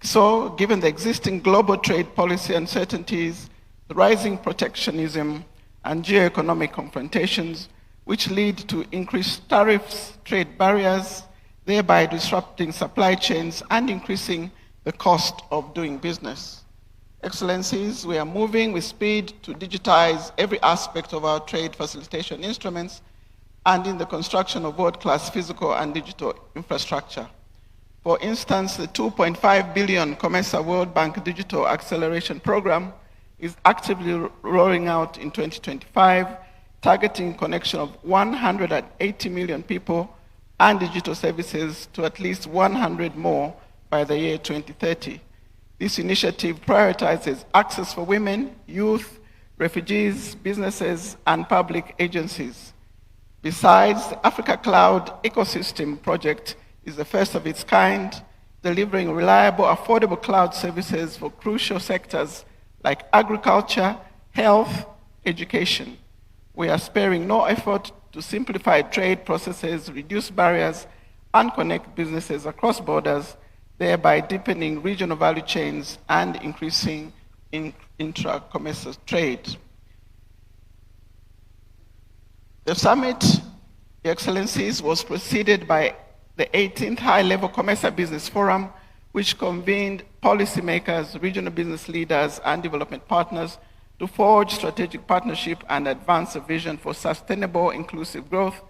so given the existing global trade policy uncertainties, the rising protectionism, and geoeconomic confrontations, which lead to increased tariffs, trade barriers, thereby disrupting supply chains and increasing the cost of doing business. Excellencies, we are moving with speed to digitize every aspect of our trade facilitation instruments and in the construction of world-class physical and digital infrastructure. For instance, the 2.5 billion COMESA World Bank Digital Acceleration Program is actively rolling out in 2025, targeting connection of 180 million people and digital services to at least 100 more by the year 2030. This initiative prioritizes access for women, youth, refugees, businesses, and public agencies. Besides, the Africa Cloud Ecosystem Project is the first of its kind, delivering reliable, affordable cloud services for crucial sectors like agriculture, health, education. We are sparing no effort to simplify trade processes, reduce barriers, and connect businesses across borders, thereby deepening regional value chains and increasing intra-COMESA trade. The summit, Your Excellencies, was preceded by the 18th High-Level COMESA Business Forum, which convened policymakers, regional business leaders, and development partners to forge strategic partnership and advance a vision for sustainable, inclusive growth,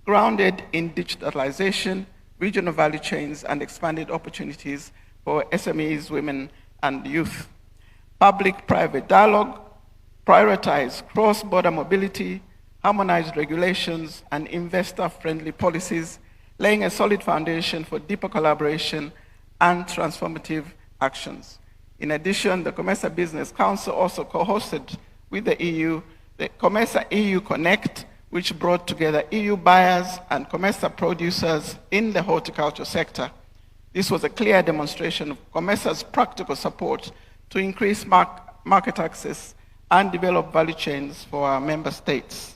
grounded in digitalization, regional value chains, and expanded opportunities for SMEs, women, and youth. Public-private dialogue prioritized cross-border mobility, harmonized regulations, and investor-friendly policies, laying a solid foundation for deeper collaboration and transformative actions. In addition, the COMESA Business Council also co-hosted with the EU the COMESA EU Connect, which brought together EU buyers and COMESA producers in the horticulture sector. This was a clear demonstration of COMESA's practical support to increase market access and develop value chains for our member states.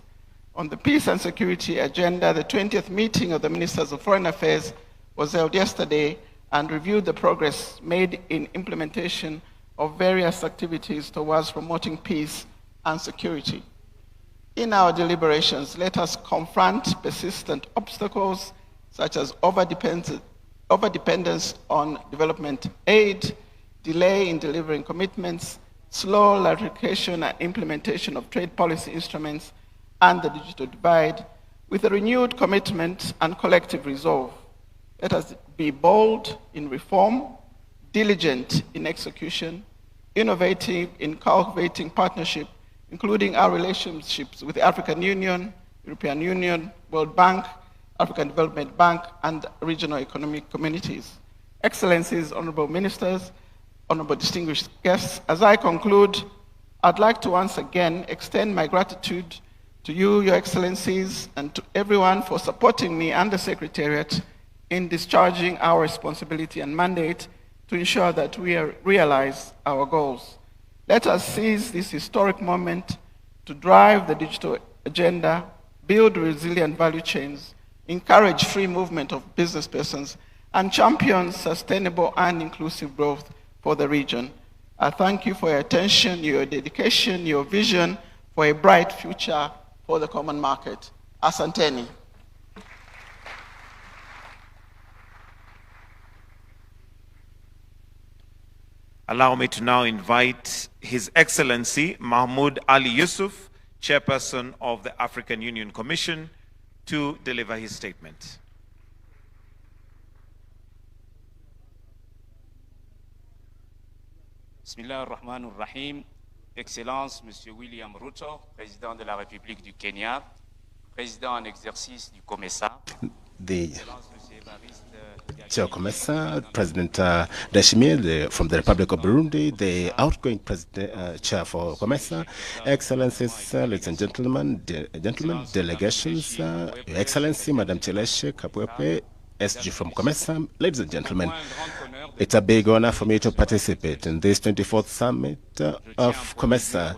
On the peace and security agenda, the 20th meeting of the Ministers of Foreign Affairs was held yesterday and reviewed the progress made in implementation of various activities towards promoting peace and security. In our deliberations, let us confront persistent obstacles such as overdependence on development aid, delay in delivering commitments, slow ratification and implementation of trade policy instruments, and the digital divide, with a renewed commitment and collective resolve. Let us be bold in reform, diligent in execution, innovative in cultivating partnership, including our relationships with the African Union, European Union, World Bank, African Development Bank, and regional economic communities. Excellencies, honorable ministers, honorable distinguished guests, as I conclude, I'd like to once again extend my gratitude to you, your excellencies, and to everyone for supporting me and the Secretariat in discharging our responsibility and mandate to ensure that we realize our goals. Let us seize this historic moment to drive the digital agenda, build resilient value chains, encourage free movement of business persons, and champion sustainable and inclusive growth for the region. I thank you for your attention, your dedication, your vision for a bright future for the common market. Asanteni. Allow me to now invite His Excellency Mahmoud Ali Yusuf, Chairperson of the African Union Commission, to deliver his statement. Bismillah ar-Rahman ar-Rahim. Excellence, Monsieur William Ruto, Président de la République du Kenya, Président en exercice du COMESA. The Chair of COMESA, President Ndayishimiye from the Republic of Burundi, the outgoing Chair for COMESA, Excellencies, ladies and gentlemen, delegations, Your Excellency, Madam Chileshe Kapwepe, SG from COMESA, ladies and gentlemen, it's a big honor for me to participate in this 24th summit of COMESA.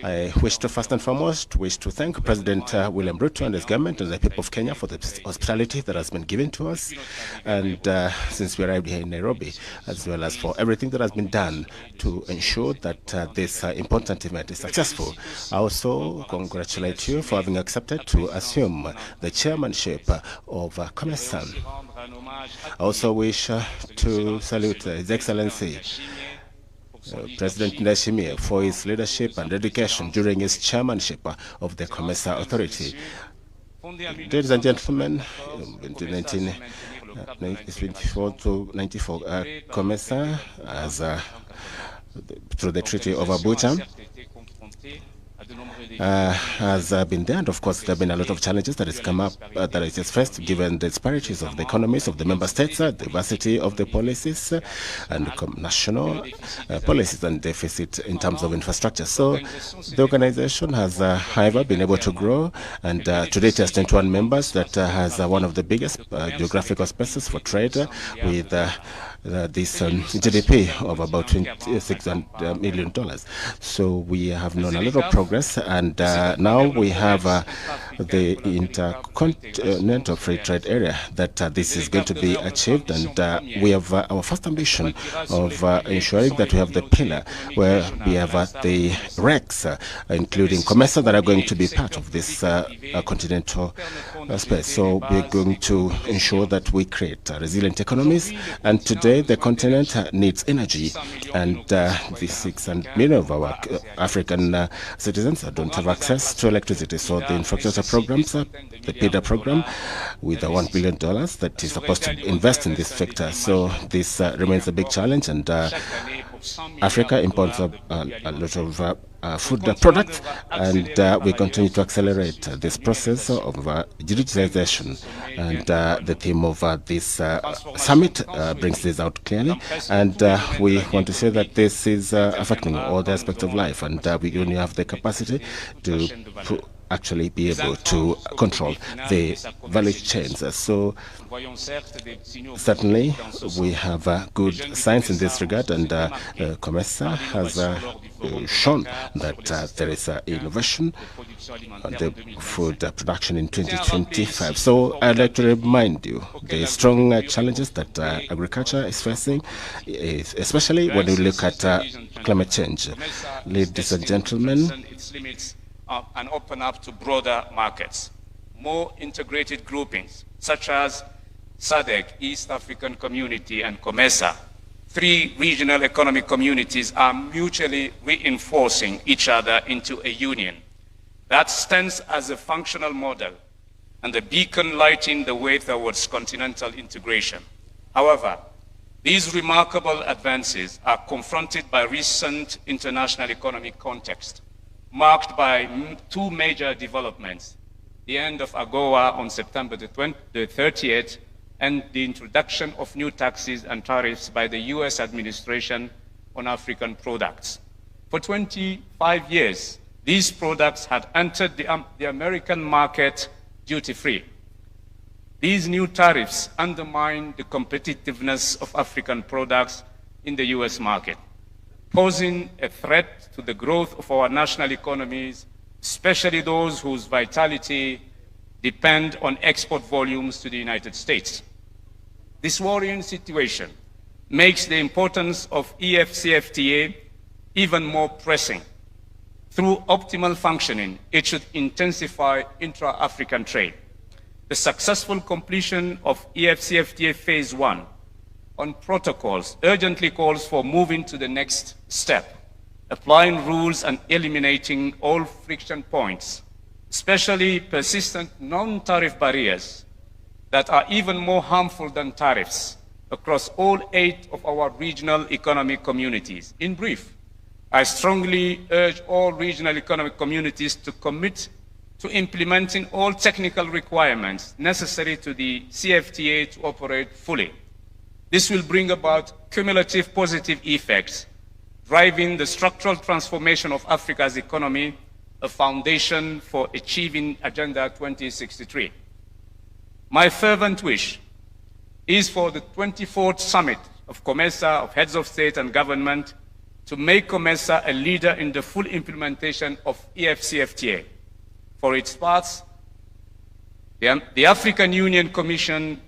I wish to first and foremost thank President William Ruto and his government and the people of Kenya for the hospitality that has been given to us, and since we arrived here in Nairobi, as well as for everything that has been done to ensure that this important event is successful. I also congratulate you for having accepted to assume the chairmanship of COMESA. I also wish to salute His Excellency President Ndayishimiye for his leadership and dedication during his chairmanship of the COMESA Authority. Ladies and gentlemen, in 1924 to 94, COMESA, through the Treaty of Abuja, has been there, and of course there have been a lot of challenges that has come up that is just faced given the disparities of the economies of the member states, diversity of the policies and national policies, and deficit in terms of infrastructure. So the organization has however been able to grow, and today it has 21 members that has one of the biggest geographical spaces for trade with this GDP of about $26 million. So we have known a lot of progress, and now we have the intercontinental free trade area that this is going to be achieved, and we have our first ambition of ensuring that we have the pillar where we have the RECs, including COMESA, that are going to be part of this continental space. So we're going to ensure that we create resilient economies, and today the continent needs energy, and the 6 million of our African citizens don't have access to electricity. So the infrastructure programs, the PIDA program, with the $1 billion that is supposed to invest in this sector. So this remains a big challenge, and Africa imports a lot of food products, and we continue to accelerate this process of digitalization. And the theme of this summit brings this out clearly, and we want to say that this is affecting all the aspects of life, and we only have the capacity to actually be able to control the value chains. So certainly we have good signs in this regard, and COMESA has shown that there is innovation on the food production in 2025. So I'd like to remind you the strong challenges that agriculture is facing, especially when you look at climate change. Ladies and gentlemen, and open up to broader markets. More integrated groupings, such as SADC, East African Community, and COMESA, 3 regional economic communities, are mutually reinforcing each other into a union that stands as a functional model and a beacon lighting the way towards continental integration. However, these remarkable advances are confronted by recent international economic context, marked by 2 major developments: the end of AGOA on September the 30th, and the introduction of new taxes and tariffs by the US administration on African products. For 25 years, these products had entered the American market duty-free. These new tariffs undermine the competitiveness of African products in the US market, posing a threat to the growth of our national economies, especially those whose vitality depend on export volumes to the United States. This worrying situation makes the importance of EFCFTA even more pressing. Through optimal functioning, it should intensify intra-African trade. The successful completion of EFCFTA Phase 1 on protocols urgently calls for moving to the next step, applying rules and eliminating all friction points, especially persistent non-tariff barriers that are even more harmful than tariffs across all 8 of our regional economic communities. In brief, I strongly urge all regional economic communities to commit to implementing all technical requirements necessary to the CFTA to operate fully. This will bring about cumulative positive effects, driving the structural transformation of Africa's economy, a foundation for achieving Agenda 2063. My fervent wish is for the 24th Summit of COMESA, of Heads of State and Government, to make COMESA a leader in the full implementation of EFCFTA. For its parts, the African Union Commission,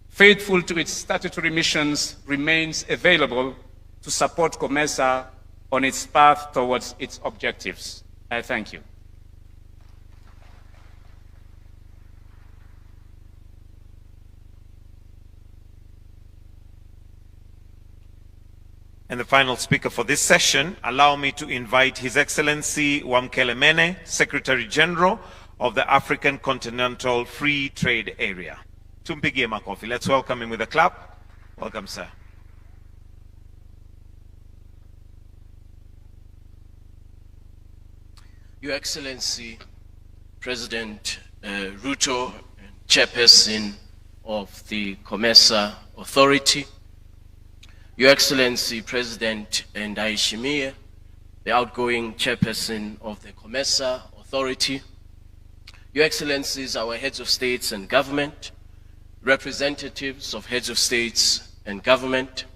faithful to its statutory missions, remains available to support COMESA on its path towards its objectives. I thank you. And the final speaker for this session, allow me to invite His Excellency Wamkele Mene, Secretary General of the African Continental Free Trade Area. Tumpigie makofi. Let's welcome him with a clap. Welcome, sir. Your Excellency, Pres.Ruto, Chairperson of the COMESA Authority, Your Excellency, President Ndayishimiye, the outgoing Chairperson of the COMESA Authority, Your Excellencies, our Heads of States and Government, representatives of Heads of States and Government,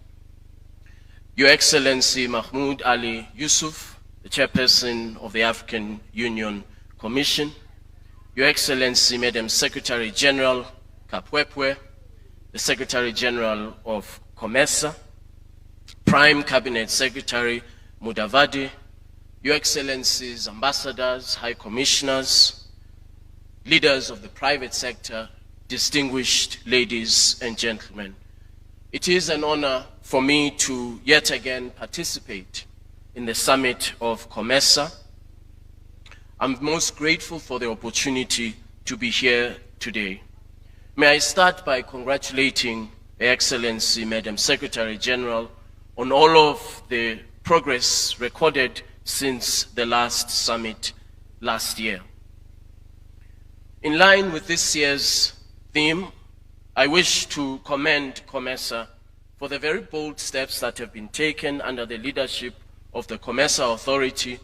Your Excellency Mahmoud Ali Yusuf, the Chairperson of the African Union Commission, Your Excellency Madam Secretary General Kapwepwe, the Secretary General of COMESA, Prime Cabinet Secretary Mudavadi, Your Excellencies, Ambassadors, High Commissioners, leaders of the private sector, distinguished ladies and gentlemen. It is an honor for me to yet again participate in the summit of COMESA. I'm most grateful for the opportunity to be here today. May I start by congratulating Her Excellency Madam Secretary General on all of the progress recorded since the last summit last year. In line with this year's theme, I wish to commend COMESA for the very bold steps that have been taken under the leadership of the COMESA Authority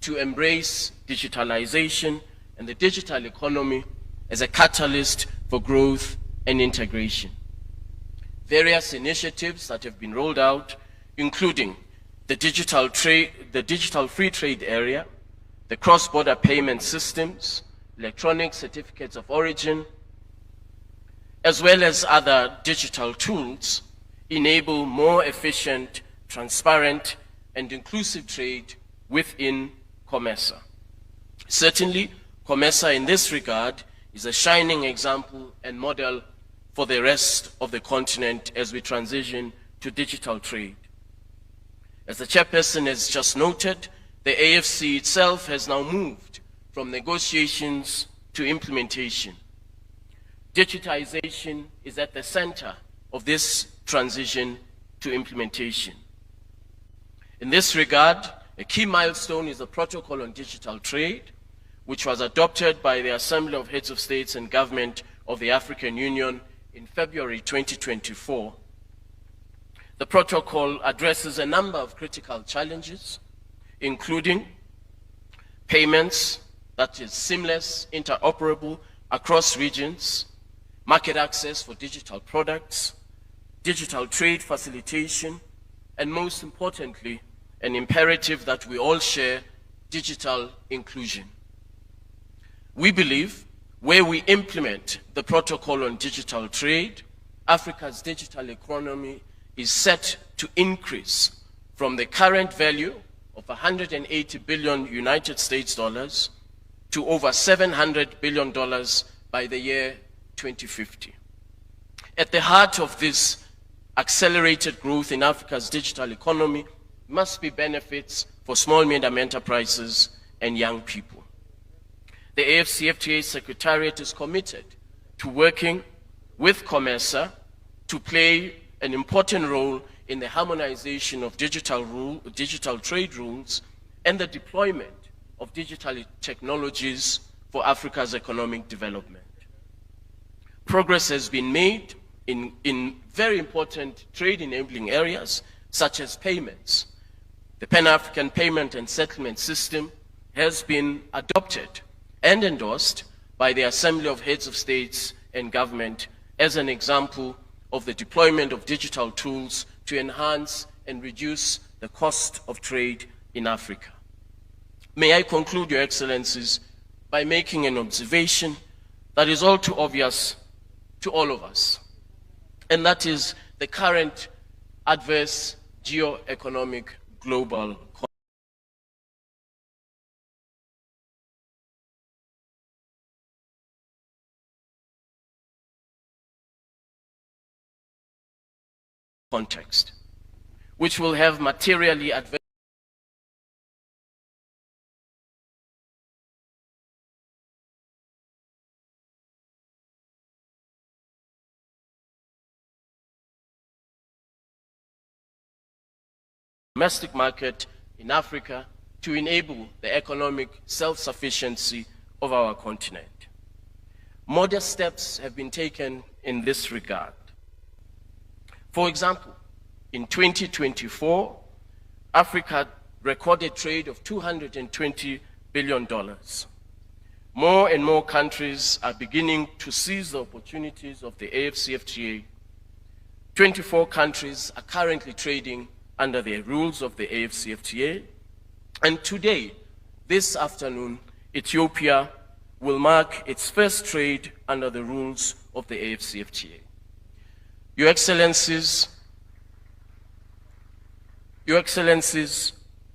to embrace digitalization and the digital economy as a catalyst for growth and integration. Various initiatives that have been rolled out, including the digital free trade area, the cross-border payment systems, electronic certificates of origin, as well as other digital tools, enable more efficient, transparent, and inclusive trade within COMESA. Certainly, COMESA in this regard is a shining example and model for the rest of the continent as we transition to digital trade. As the chairperson has just noted, the AFC itself has now moved from negotiations to implementation. Digitization is at the center of this transition to implementation. In this regard, a key milestone is the Protocol on Digital Trade, which was adopted by the Assembly of Heads of States and Government of the African Union in February 2024. The protocol addresses a number of critical challenges, including payments that is seamless, interoperable across regions, market access for digital products, digital trade facilitation, and most importantly, an imperative that we all share, digital inclusion. We believe where we implement the protocol on digital trade, Africa's digital economy is set to increase from the current value of $180 billion United States dollars to over $700 billion by the year 2050. At the heart of this accelerated growth in Africa's digital economy must be benefits for small and medium enterprises and young people. The AFCFTA Secretariat is committed to working with COMESA to play an important role in the harmonization of digital trade rules and the deployment of digital technologies for Africa's economic development. Progress has been made in very important trade-enabling areas, such as payments. The Pan-African Payment and Settlement System has been adopted and endorsed by the Assembly of Heads of States and Government as an example of the deployment of digital tools to enhance and reduce the cost of trade in Africa. May I conclude, Your Excellencies, by making an observation that is all too obvious to all of us, and that is the current adverse geo-economic global context, which will have materially adverse domestic market in Africa to enable the economic self-sufficiency of our continent. Modest steps have been taken in this regard. For example, in 2024, Africa recorded trade of $220 billion. More and more countries are beginning to seize the opportunities of the AFCFTA. 24 countries are currently trading under the rules of the AFCFTA. And today, this afternoon, Ethiopia will mark its first trade under the rules of the AFCFTA. Your Excellencies,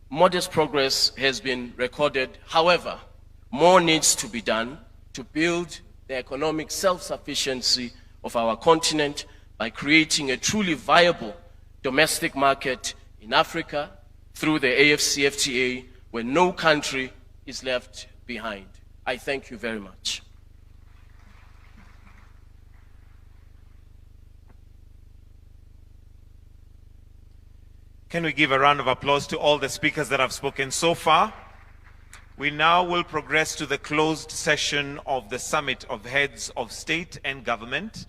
modest progress has been recorded. However, more needs to be done to build the economic self-sufficiency of our continent by creating a truly viable domestic market in Africa through the AFCFTA, where no country is left behind. I thank you very much. Can we give a round of applause to all the speakers that have spoken so far? We now will progress to the closed session of the Summit of Heads of State and Government.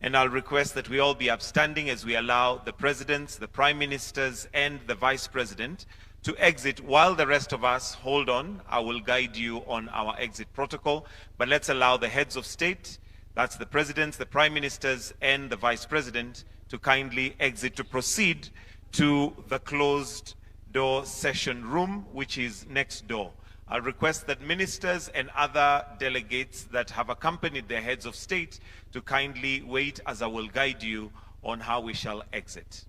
And I'll request that we all be upstanding as we allow the presidents, the prime ministers, and the vice president to exit. While the rest of us hold on, I will guide you on our exit protocol, but let's allow the heads of state, that's the presidents, the prime ministers, and the vice president, to kindly exit to proceed to the closed door session room, which is next door. I'll request that ministers and other delegates that have accompanied their heads of state to kindly wait as I will guide you on how we shall exit.